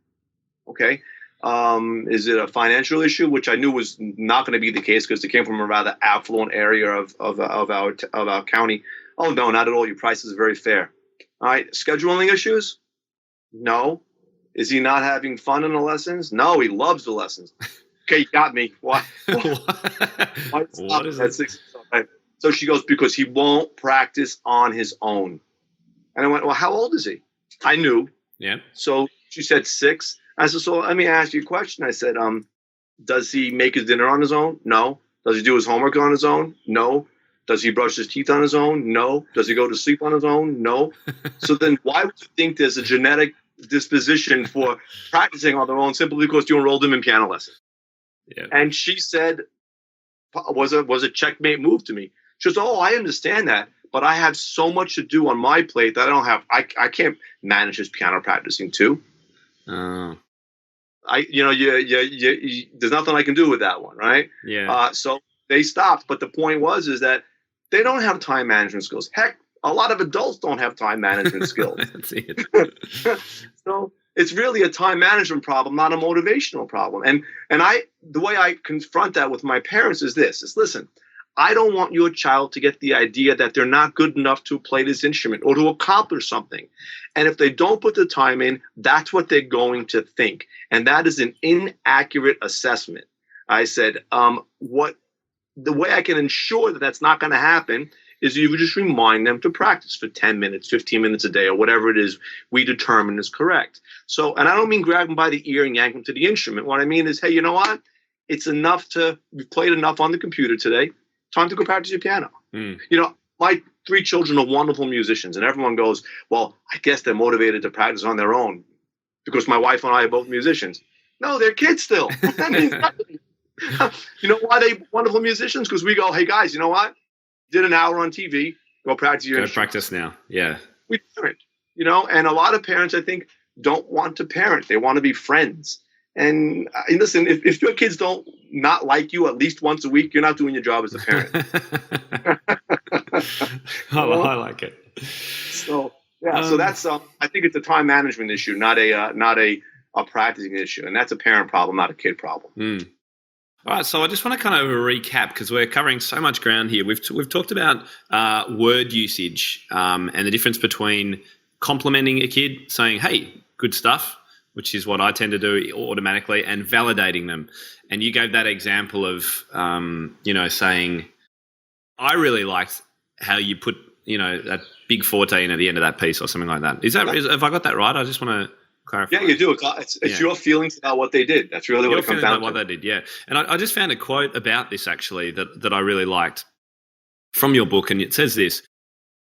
Okay. Is it a financial issue, which I knew was not going to be the case because they came from a rather affluent area of our county. Oh, no, not at all. Your price is very fair. All right. Scheduling issues? No. Is he not having fun in the lessons? No, he loves the lessons. Okay, you got me. Why? What is it? 6? Right. So she goes, because he won't practice on his own. And I went, well, how old is he? I knew. Yeah. So she said 6. I said, so let me ask you a question. I said, does he make his dinner on his own? No. Does he do his homework on his own? No. Does he brush his teeth on his own? No. Does he go to sleep on his own? No. So then why would you think there's a genetic disposition for practicing on their own simply because you enrolled him in piano lessons? Yeah. And she said, was a checkmate move to me. She goes, I understand that, but I have so much to do on my plate that I can't manage his piano practicing too. Oh. There's nothing I can do with that one, right? Yeah. So they stopped, but the point is that they don't have time management skills. Heck, a lot of adults don't have time management skills. That's it. So it's really a time management problem, not a motivational problem. And the way I confront that with my parents is listen, I don't want your child to get the idea that they're not good enough to play this instrument or to accomplish something. And if they don't put the time in, that's what they're going to think. And that is an inaccurate assessment. I said, the way I can ensure that that's not going to happen is you would just remind them to practice for 10 minutes, 15 minutes a day, or whatever it is we determine is correct. So, and I don't mean grab them by the ear and yank them to the instrument. What I mean is, hey, you know what? It's enough we've played enough on the computer today. Time to go practice your piano. My 3 children are wonderful musicians, and everyone goes, well, I guess they're motivated to practice on their own because my wife and I are both musicians. No, they're kids still. I mean, you know why they're wonderful musicians? Because we go, hey, guys, you know what? Did an hour on TV. Go practice your instrument. Practice now. Yeah. We parent, and a lot of parents, I think, don't want to parent. They want to be friends. And listen, if your kids don't not like you at least once a week, you're not doing your job as a parent. I like it. So so that's I think it's a time management issue, not a practicing issue, and that's a parent problem, not a kid problem. All right, so I just want to kind of recap because we're covering so much ground here. We've talked about word usage and the difference between complimenting a kid, saying, "Hey, good stuff," which is what I tend to do automatically, and validating them. And you gave that example of, saying, I really liked how you put, that big forte in at the end of that piece or something like that. Have I got that right? I just want to clarify. Yeah, you do. It's your feelings about what they did. That's really what it comes down to. What they did, yeah. And I just found a quote about this, actually, that I really liked from your book, and it says this.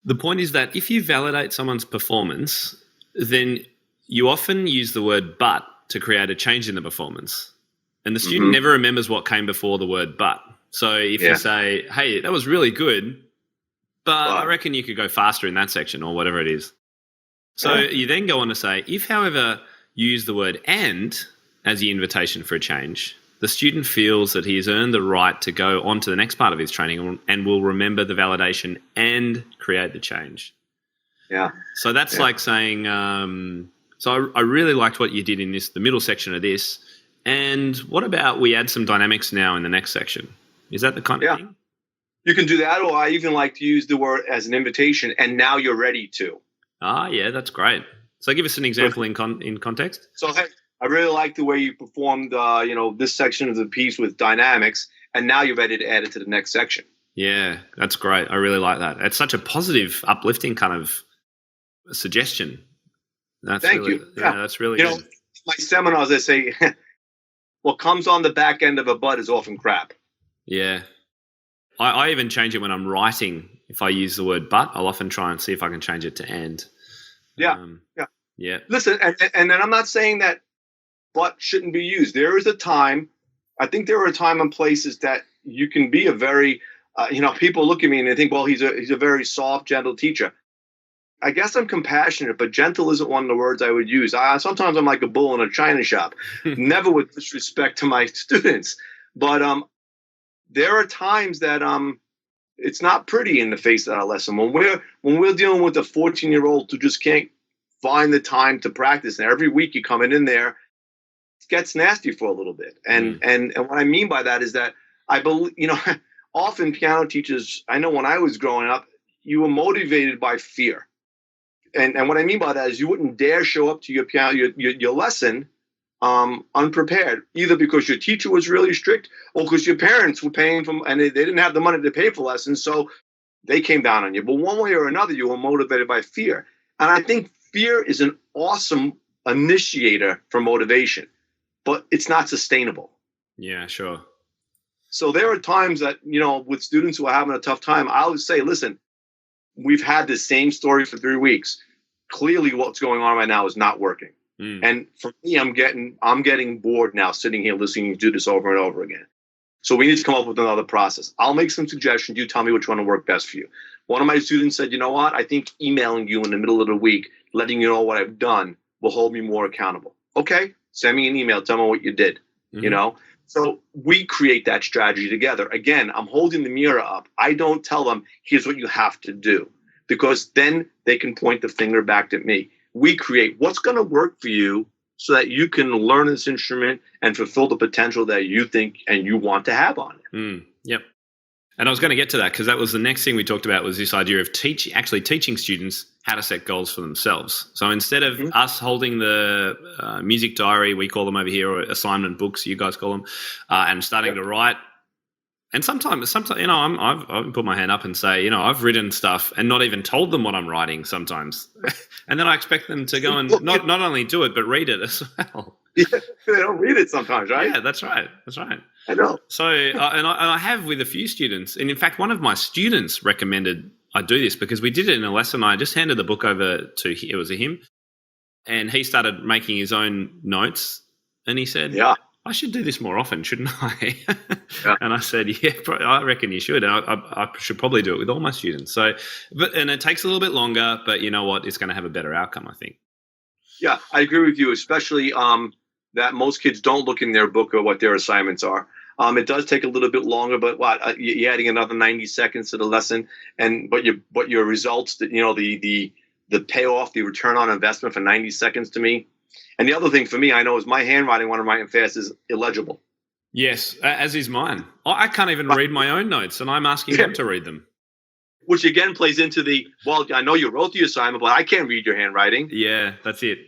The point is that if you validate someone's performance, then you often use the word but to create a change in the performance. And the student never remembers what came before the word but. So if you say, hey, that was really good, but I reckon you could go faster in that section or whatever it is. So you then go on to say, if, however, you use the word and as the invitation for a change, the student feels that he has earned the right to go on to the next part of his training and will remember the validation and create the change. Yeah. So that's like saying... So I really liked what you did in the middle section of this. And what about we add some dynamics now in the next section? Is that the kind of thing? You can do that, or I even like to use the word as an invitation, and now you're ready to. Ah, yeah, that's great. So give us an example in context. So, hey, I really like the way you performed, this section of the piece with dynamics, and now you're ready to add it to the next section. Yeah, that's great. I really like that. It's such a positive, uplifting kind of suggestion. Thank you. Yeah, that's really good. My seminars, I say, what comes on the back end of a butt is often crap. Yeah. I even change it when I'm writing. If I use the word but, I'll often try and see if I can change it to and. Yeah. Yeah. Listen, and then I'm not saying that but shouldn't be used. There is a time I think there are time and places that you can be a very, people look at me and they think, well, he's a very soft, gentle teacher. I guess I'm compassionate, but gentle isn't one of the words I would use. Sometimes I'm like a bull in a china shop, never with disrespect to my students. But there are times that it's not pretty in the face of that lesson. When we're dealing with a 14-year-old who just can't find the time to practice, and every week you're coming in there, it gets nasty for a little bit. And what I mean by that is that I believe, often piano teachers, I know when I was growing up, you were motivated by fear. And what I mean by that is you wouldn't dare show up to your piano, your lesson unprepared, either because your teacher was really strict or because your parents were paying for, and they didn't have the money to pay for lessons, so they came down on you. But one way or another, you were motivated by fear. And I think fear is an awesome initiator for motivation, but it's not sustainable. Yeah, sure. So there are times that, with students who are having a tough time, I would say, listen, we've had the same story for 3 weeks. Clearly what's going on right now is not working. And for me, I'm getting bored now sitting here listening to do this over and over again. So we need to come up with another process. I'll make some suggestions. You tell me which one will work best for you. One of my students said, you know what? I think emailing you in the middle of the week, letting you know what I've done, will hold me more accountable. Okay, send me an email. Tell me what you did, So we create that strategy together. Again, I'm holding the mirror up. I don't tell them, here's what you have to do, because then they can point the finger back at me. We create what's going to work for you so that you can learn this instrument and fulfill the potential that you think and you want to have on it. Yep. And I was going to get to that because that was the next thing we talked about, was this idea of actually teaching students how to set goals for themselves. So instead of us holding the music diary, we call them over here, or assignment books, you guys call them, and starting to write. And sometimes, I've put my hand up and say, I've written stuff and not even told them what I'm writing sometimes. And then I expect them to go and not only do it, but read it as well. Yeah, they don't read it sometimes, right? Yeah, that's right. I know. So, and I have with a few students, and in fact, one of my students recommended I do this because we did it in a lesson. I just handed the book over to, it was a him, and he started making his own notes, and he said, yeah, I should do this more often, shouldn't I? Yeah. And I said, yeah, I reckon you should. I should probably do it with all my students. So, and it takes a little bit longer, but you know what? It's going to have a better outcome, I think. Yeah, I agree with you, especially that most kids don't look in their book or what their assignments are. It does take a little bit longer, but you're adding another 90 seconds to the lesson, but your results, the payoff, the return on investment for 90 seconds to me. And the other thing for me, I know, is my handwriting when I'm writing fast is illegible. Yes, as is mine. I can't even read my own notes, and I'm asking them to read them. Which again plays into I know you wrote the assignment, but I can't read your handwriting. Yeah, that's it.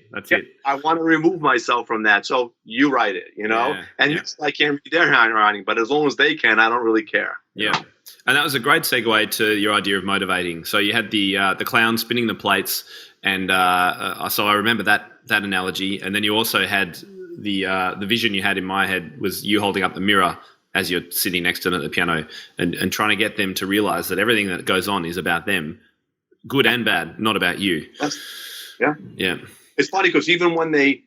I want to remove myself from that. So you write it, I can't read their handwriting, but as long as they can, I don't really care. Yeah. And that was a great segue to your idea of motivating. So you had the clown spinning the plates, and so I remember that analogy. And then you also had the vision you had in my head was you holding up the mirror as you're sitting next to them at the piano and trying to get them to realize that everything that goes on is about them, good and bad, not about you. Yeah. It's funny because even when they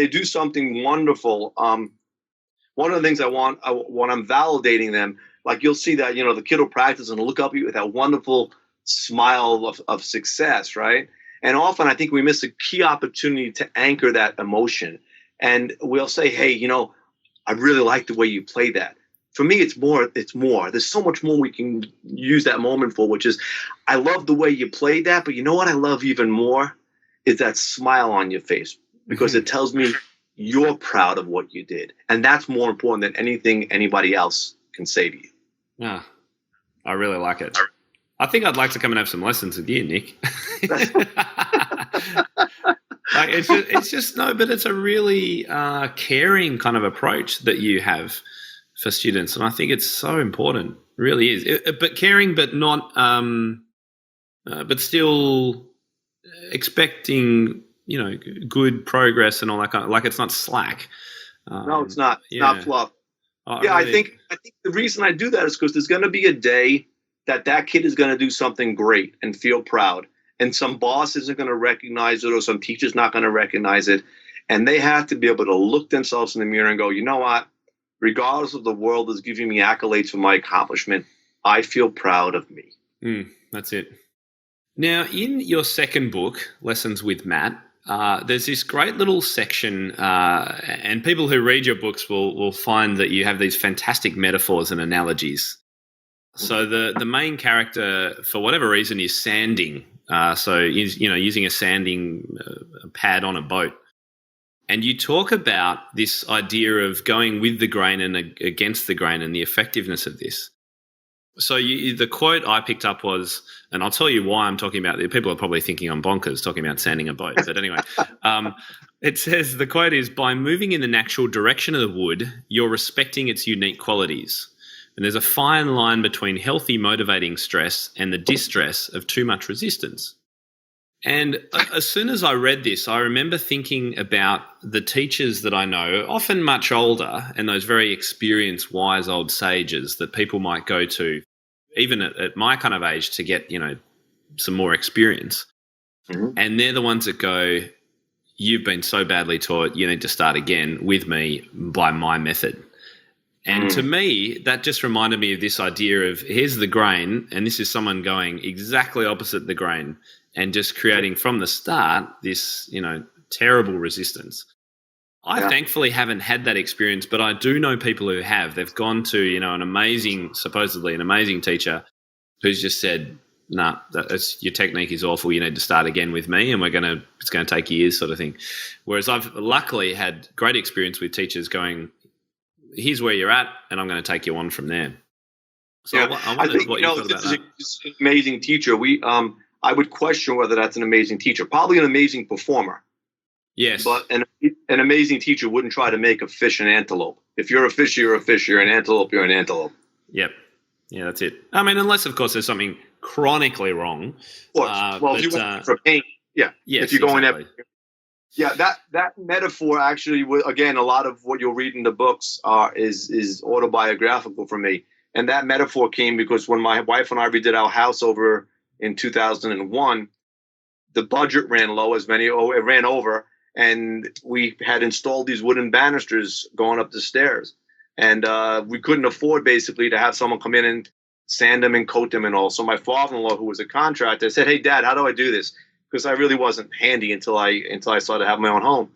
do something wonderful, one of the things I want when I'm validating them, like you'll see that, the kid will practice and look up at you with that wonderful smile of success, right? And often I think we miss a key opportunity to anchor that emotion. And we'll say, hey, I really like the way you play that. For me, it's more. There's so much more we can use that moment for, which is, I love the way you played that, but you know what I love even more is that smile on your face, because it tells me you're proud of what you did. And that's more important than anything anybody else can say to you. Yeah, I really like it. I think I'd like to come and have some lessons with you, Nick. But it's a really caring kind of approach that you have for students, and I think it's so important. It really is. But caring, but not, but still expecting, good progress and all that kind of, like, it's not slack. No, it's not. It's not fluff. Really, I think the reason I do that is because there's going to be a day that kid is going to do something great and feel proud. And some boss isn't going to recognize it, or some teacher's not going to recognize it. And they have to be able to look themselves in the mirror and go, you know what? Regardless of the world is giving me accolades for my accomplishment, I feel proud of me. That's it. Now, in your second book, Lessons with Matt, there's this great little section, and people who read your books will find that you have these fantastic metaphors and analogies. So the main character, for whatever reason, is sanding. So using a sanding pad on a boat. And you talk about this idea of going with the grain and against the grain and the effectiveness of this. So the quote I picked up was, and I'll tell you why I'm talking about it. People are probably thinking I'm bonkers talking about sanding a boat. But anyway, it says, the quote is, by moving in the natural direction of the wood, you're respecting its unique qualities. And there's a fine line between healthy motivating stress and the distress of too much resistance. And as soon as I read this, I remember thinking about the teachers that I know, often much older, and those very experienced, wise old sages that people might go to, even at my kind of age, to get, some more experience. Mm-hmm. And they're the ones that go, you've been so badly taught, you need to start again with me by my method. And to me, that just reminded me of this idea of, here's the grain, and this is someone going exactly opposite the grain and just creating from the start this, terrible resistance. I thankfully haven't had that experience, but I do know people who have. They've gone to, supposedly an amazing teacher who's just said, nah, your technique is awful. You need to start again with me, and it's going to take years, sort of thing. Whereas I've luckily had great experience with teachers going, here's where you're at, and I'm going to take you on from there. So I think, what you thought about that. This is an amazing teacher. I would question whether that's an amazing teacher. Probably an amazing performer. Yes. But an amazing teacher wouldn't try to make a fish an antelope. If you're a fish, you're a fish. You're an antelope, you're an antelope. Yep. Yeah, that's it. I mean, unless, of course, there's something chronically wrong. Of course. If you went for pain, yes, if you're going there. Yeah, that metaphor actually, again, a lot of what you'll read in the books is autobiographical for me. And that metaphor came because when my wife and I redid our house over in 2001, the budget ran low, it ran over, and we had installed these wooden banisters going up the stairs. And we couldn't afford basically to have someone come in and sand them and coat them and all. So my father-in-law, who was a contractor, said, hey, Dad, how do I do this? Because I really wasn't handy until I started having my own home.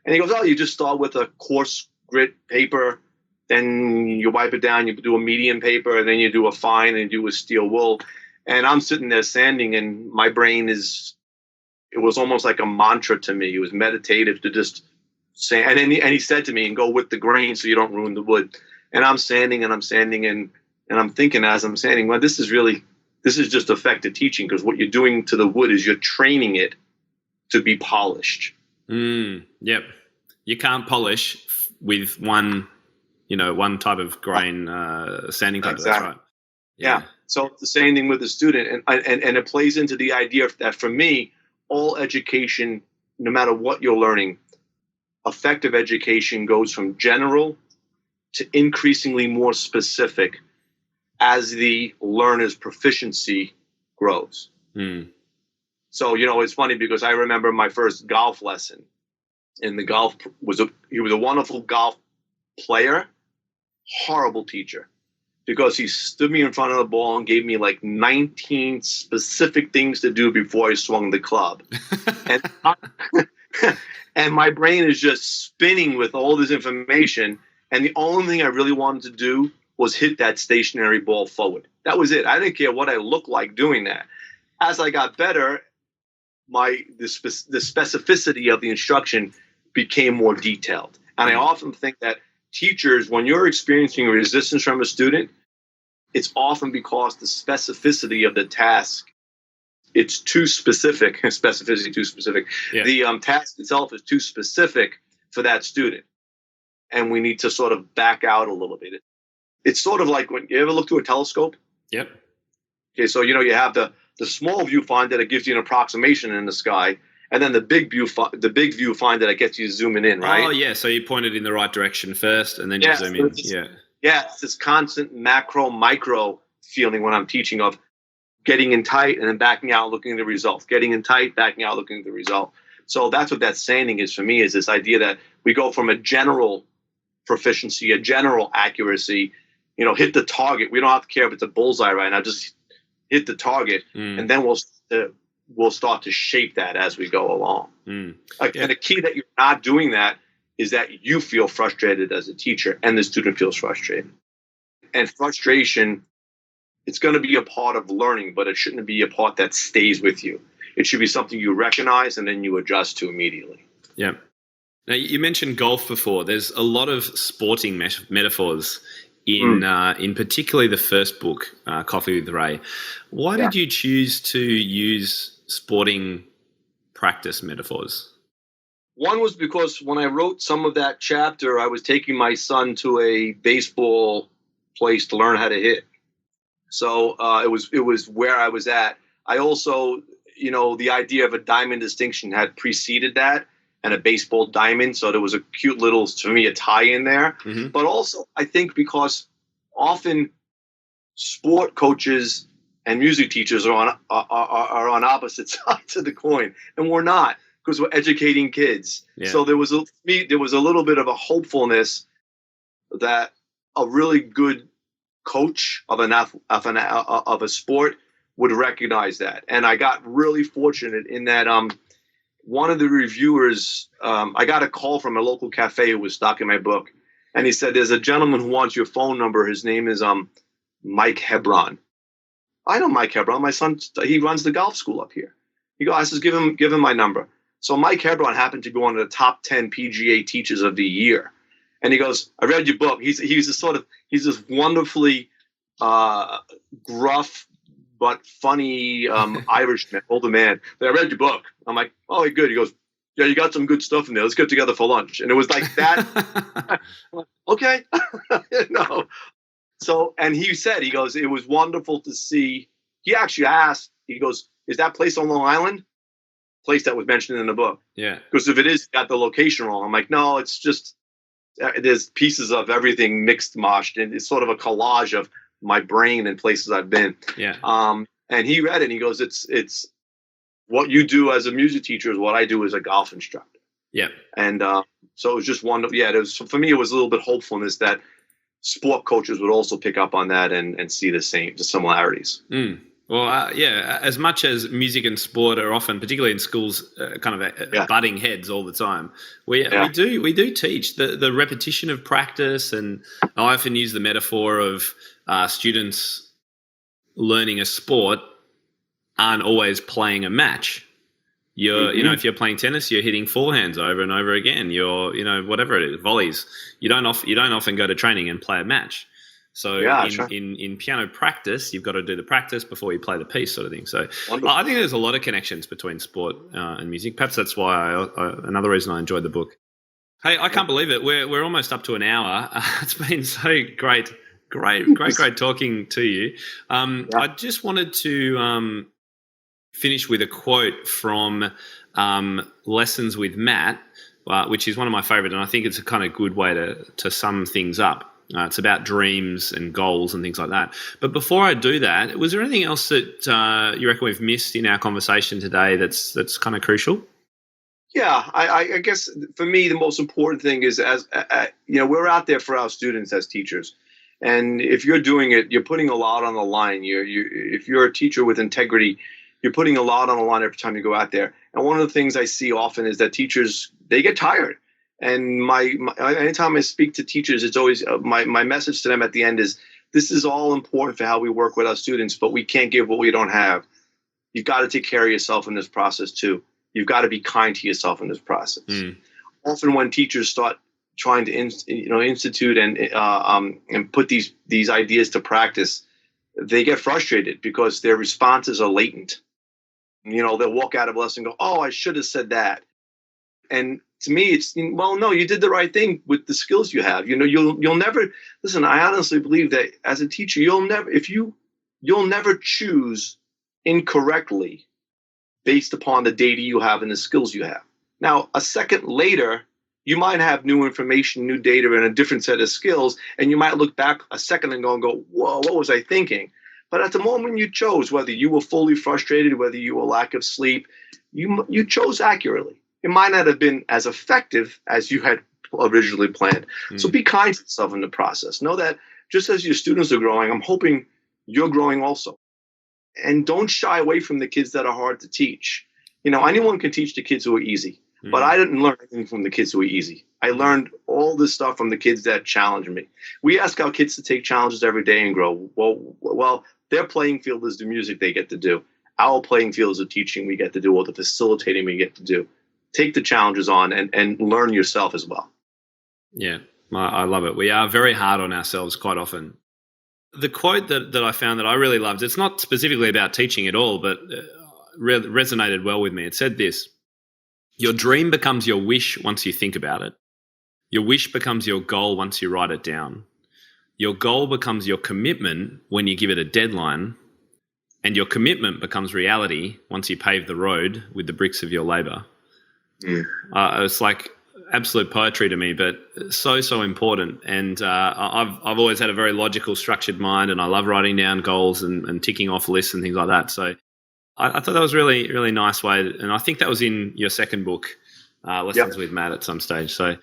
And he goes, oh, you just start with a coarse grit paper, then you wipe it down, you do a medium paper, and then you do a fine, and you do a steel wool. And I'm sitting there sanding, and my brain it was almost like a mantra to me. It was meditative to just sand. And he said to me, and go with the grain so you don't ruin the wood. And I'm sanding, and I'm sanding, and I'm thinking as I'm sanding, well, this is just effective teaching, because what you're doing to the wood is you're training it to be polished. Yep. You can't polish with one type of grain sanding paper. Exactly. That's right. Yeah. So it's the same thing with the student. And it plays into the idea that for me, all education, no matter what you're learning, effective education goes from general to increasingly more specific as the learner's proficiency grows. So, it's funny because I remember my first golf lesson, and he was a wonderful golf player, horrible teacher, because he stood me in front of the ball and gave me like 19 specific things to do before I swung the club. And my brain is just spinning with all this information. And the only thing I really wanted to do was hit that stationary ball forward. That was it. I didn't care what I looked like doing that. As I got better, the specificity of the instruction became more detailed. And I often think that teachers, when you're experiencing resistance from a student, it's often because the specificity of the task, it's too specific. Specificity too specific. Yeah. The task itself is too specific for that student. And we need to sort of back out a little bit. It's sort of like when you ever look through a telescope. Yep. Okay, so you have the small viewfinder that gives you an approximation in the sky, and then the big viewfinder that gets you zooming in, right? Oh yeah, so you point it in the right direction first, and then you zoom in. Yeah, it's this constant macro micro feeling when I'm teaching of getting in tight and then backing out, looking at the result. Getting in tight, backing out, looking at the result. So that's what that sanding is for me, is this idea that we go from a general proficiency, a general accuracy, hit the target. We don't have to care if it's a bullseye right now, just hit the target. And then we'll start to shape that as we go along. And the key that you're not doing that is that you feel frustrated as a teacher and the student feels frustrated. And frustration, it's going to be a part of learning, but it shouldn't be a part that stays with you. It should be something you recognize and then you adjust to immediately. Yeah. Now, you mentioned golf before. There's a lot of sporting metaphors in particularly the first book, Coffee with Ray. Why did you choose to use sporting practice metaphors? One was because when I wrote some of that chapter, I was taking my son to a baseball place to learn how to hit. So it was where I was at. I also, the idea of a diamond distinction had preceded that, and a baseball diamond. So there was a cute little, to me, a tie in there. But also, I think because often sport coaches and music teachers are on opposite sides of the coin, and we're not, because we're educating kids. So there was a little bit of a hopefulness that a really good coach of a sport would recognize that. And I got really fortunate in that one of the reviewers, I got a call from a local cafe who was stocking my book, and he said, "There's a gentleman who wants your phone number. His name is Mike Hebron." I know Mike Hebron. My son, he runs the golf school up here. I says, give him my number. So Mike Hebron happened to go on the top 10 PGA teachers of the year. And he goes, "I read your book." He's this wonderfully gruff but funny Irishman, older man. "I read your book." I'm like, "Oh, good." He goes, "Yeah, you got some good stuff in there. Let's get together for lunch." And it was like that. Okay. So, and he said, he goes, "It was wonderful to see." He actually asked, he goes, "Is that place on Long Island?" Place that was mentioned in the book. Yeah. Because if it is, you got the location wrong. I'm like, "No, it's just, there's pieces of everything mixed, moshed, and it's sort of a collage of my brain and places I've been." Yeah. And he read it and he goes, it's what you do as a music teacher is what I do as a golf instructor. Yeah. And so it was just wonderful. Yeah. For me, it was a little bit hopefulness that sport coaches would also pick up on that and see the similarities. Well, as much as music and sport are often, particularly in schools, kind of butting heads all the time, we do teach the repetition of practice, and I often use the metaphor of students learning a sport aren't always playing a match. If you're playing tennis, you're hitting forehands over and over again. You're, whatever it is, volleys. You don't often go to training and play a match. So in piano practice, you've got to do the practice before you play the piece, sort of thing. So I think there's a lot of connections between sport and music. Perhaps that's why another reason I enjoyed the book. Hey, I can't believe it. We're almost up to an hour. It's been so great talking to you. I just wanted to finish with a quote from Lessons with Matt, which is one of my favorite, and I think it's a kind of good way to sum things up. It's about dreams and goals and things like that. But before I do that, was there anything else that you reckon we've missed in our conversation today that's kind of crucial? Yeah, I guess for me, the most important thing is, we're out there for our students as teachers. And if you're doing it, you're putting a lot on the line. If you're a teacher with integrity, you're putting a lot on the line every time you go out there. And one of the things I see often is that teachers, they get tired. And anytime I speak to teachers, it's always my message to them at the end is, this is all important for how we work with our students, but we can't give what we don't have. You've got to take care of yourself in this process too. You've got to be kind to yourself in this process. Often when teachers start trying to institute and put these ideas to practice, they get frustrated because their responses are latent. They'll walk out of a lesson and go, "Oh, I should have said that." And to me, it's, well, no, you did the right thing with the skills you have. You'll never listen. I honestly believe that as a teacher, you'll never choose incorrectly based upon the data you have and the skills you have. Now, a second later, you might have new information, new data, and a different set of skills, and you might look back a second and go, "Whoa, what was I thinking?" But at the moment you chose, whether you were fully frustrated, whether you were lack of sleep, you chose accurately. It might not have been as effective as you had originally planned. So be kind to yourself in the process. Know that just as your students are growing, I'm hoping you're growing also. And don't shy away from the kids that are hard to teach. Anyone can teach the kids who are easy, but I didn't learn anything from the kids who are easy. I learned all this stuff from the kids that challenge me. We ask our kids to take challenges every day and grow. Well, their playing field is the music they get to do. Our playing field is the teaching we get to do, or the facilitating we get to do. Take the challenges on and learn yourself as well. Yeah, I love it. We are very hard on ourselves quite often. The quote that I found that I really loved, it's not specifically about teaching at all, but resonated well with me. It said this: your dream becomes your wish once you think about it. Your wish becomes your goal once you write it down. Your goal becomes your commitment when you give it a deadline. And your commitment becomes reality once you pave the road with the bricks of your labor. It's like absolute poetry to me, but so important. And I've always had a very logical, structured mind, and I love writing down goals and ticking off lists and things like that. So I thought that was really, really nice way. And I think that was in your second book, Lessons with Matt, at some stage. So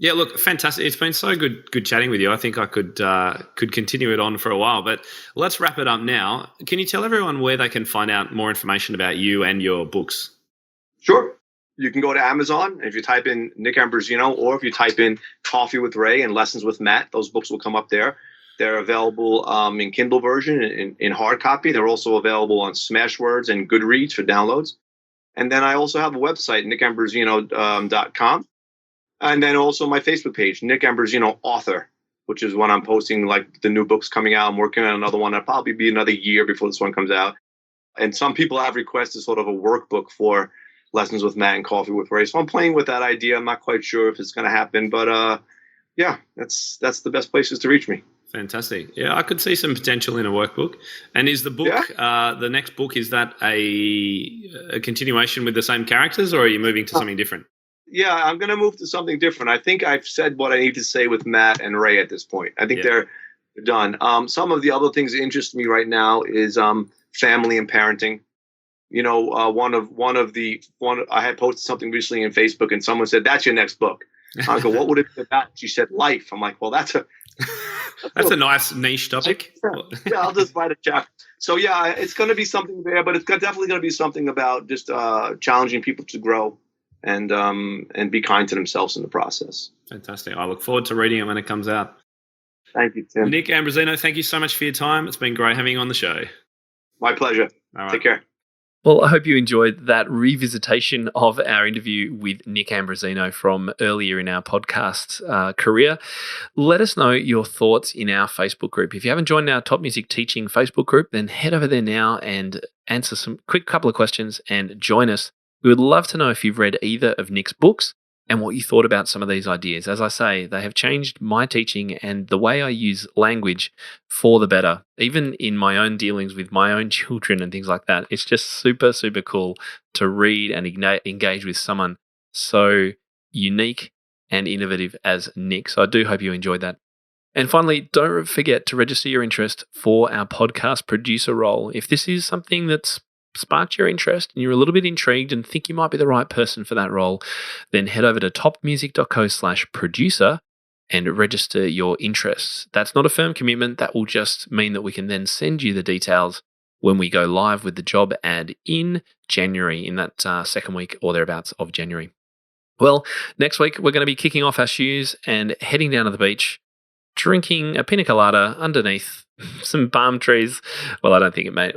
yeah, look, fantastic. It's been so good chatting with you. I think I could continue it on for a while, but let's wrap it up now. Can you tell everyone where they can find out more information about you and your books? Sure. You can go to Amazon. If you type in Nick Ambrosino, or if you type in Coffee with Ray and Lessons with Matt, those books will come up there. They're available in Kindle version, in hard copy. They're also available on Smashwords and Goodreads for downloads. And then I also have a website, nickambrosino.com. And then also my Facebook page, Nick Ambrosino Author, which is when I'm posting like the new books coming out. I'm working on another one. It'll probably be another year before this one comes out. And some people have requested sort of a workbook for Lessons with Matt and Coffee with Ray. So I'm playing with that idea. I'm not quite sure if it's going to happen, but yeah, that's the best places to reach me. Fantastic. Yeah, I could see some potential in a workbook. And is the book, the next book, is that a continuation with the same characters, or are you moving to something different? Yeah, I'm going to move to something different. I think I've said what I need to say with Matt and Ray at this point. I think they're done. Some of the other things that interest me right now is family and parenting. I had posted something recently in Facebook, and someone said, "That's your next book." I go, "What would it be about?" She said, "Life." I'm like, "Well, that's a nice niche topic." Yeah, I'll just write a chapter. So yeah, it's going to be something there, but it's definitely going to be something about just challenging people to grow and be kind to themselves in the process. Fantastic. I look forward to reading it when it comes out. Thank you, Tim. Nick Ambrosino, thank you so much for your time. It's been great having you on the show. My pleasure. All right. Take care. Well, I hope you enjoyed that revisitation of our interview with Nick Ambrosino from earlier in our podcast career. Let us know your thoughts in our Facebook group. If you haven't joined our Top Music Teaching Facebook group, then head over there now and answer some quick couple of questions and join us. We would love to know if you've read either of Nick's books and what you thought about some of these ideas. As I say, they have changed my teaching and the way I use language for the better, even in my own dealings with my own children and things like that. It's just super, super cool to read and engage with someone so unique and innovative as Nick. So I do hope you enjoyed that. And finally, don't forget to register your interest for our podcast producer role. If this is something that's sparked your interest and you're a little bit intrigued and think you might be the right person for that role, then head over to topmusic.co/producer and register your interests. That's not a firm commitment. That will just mean that we can then send you the details when we go live with the job ad in January, in that second week or thereabouts of January. Well, next week we're going to be kicking off our shoes and heading down to the beach, drinking a pina colada underneath some palm trees. Well, I don't think it may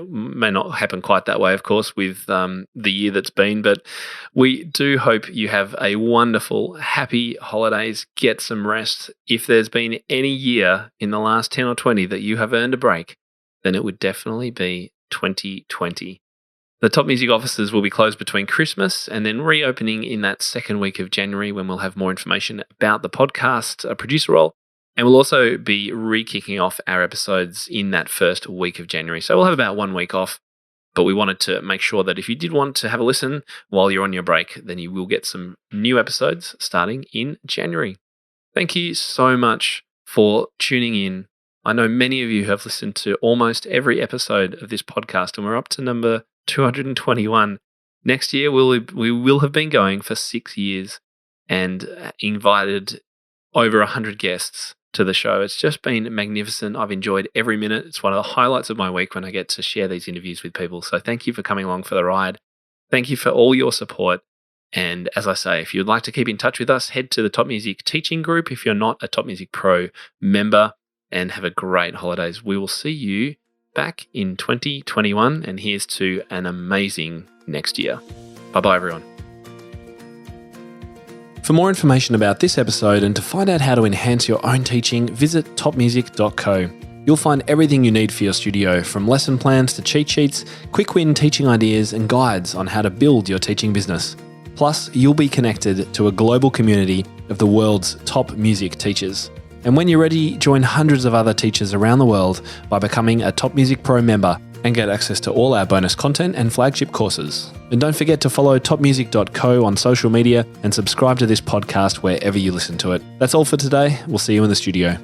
not happen quite that way, of course, with the year that's been, but we do hope you have a wonderful, happy holidays. Get some rest. If there's been any year in the last 10 or 20 that you have earned a break, then it would definitely be 2020. The Top Music offices will be closed between Christmas and then reopening in that second week of January, when we'll have more information about the podcast producer role. And we'll also be re-kicking off our episodes in that first week of January. So we'll have about 1 week off, but we wanted to make sure that if you did want to have a listen while you're on your break, then you will get some new episodes starting in January. Thank you so much for tuning in. I know many of you have listened to almost every episode of this podcast, and we're up to number 221. Next year, we will have been going for 6 years. and invited over 100 guests to the show. It's just been magnificent. I've enjoyed every minute. It's one of the highlights of my week when I get to share these interviews with people. So thank you for coming along for the ride. Thank you for all your support. And as I say, if you'd like to keep in touch with us, head to the Top Music Teaching Group if you're not a Top Music Pro member, and have a great holidays. We will see you back in 2021, and here's to an amazing next year. Bye-bye, everyone. For more information about this episode and to find out how to enhance your own teaching, visit topmusic.co. You'll find everything you need for your studio, from lesson plans to cheat sheets, quick win teaching ideas, and guides on how to build your teaching business. Plus, you'll be connected to a global community of the world's top music teachers. And when you're ready, join hundreds of other teachers around the world by becoming a Top Music Pro member and get access to all our bonus content and flagship courses. And don't forget to follow topmusic.co on social media and subscribe to this podcast wherever you listen to it. That's all for today. We'll see you in the studio.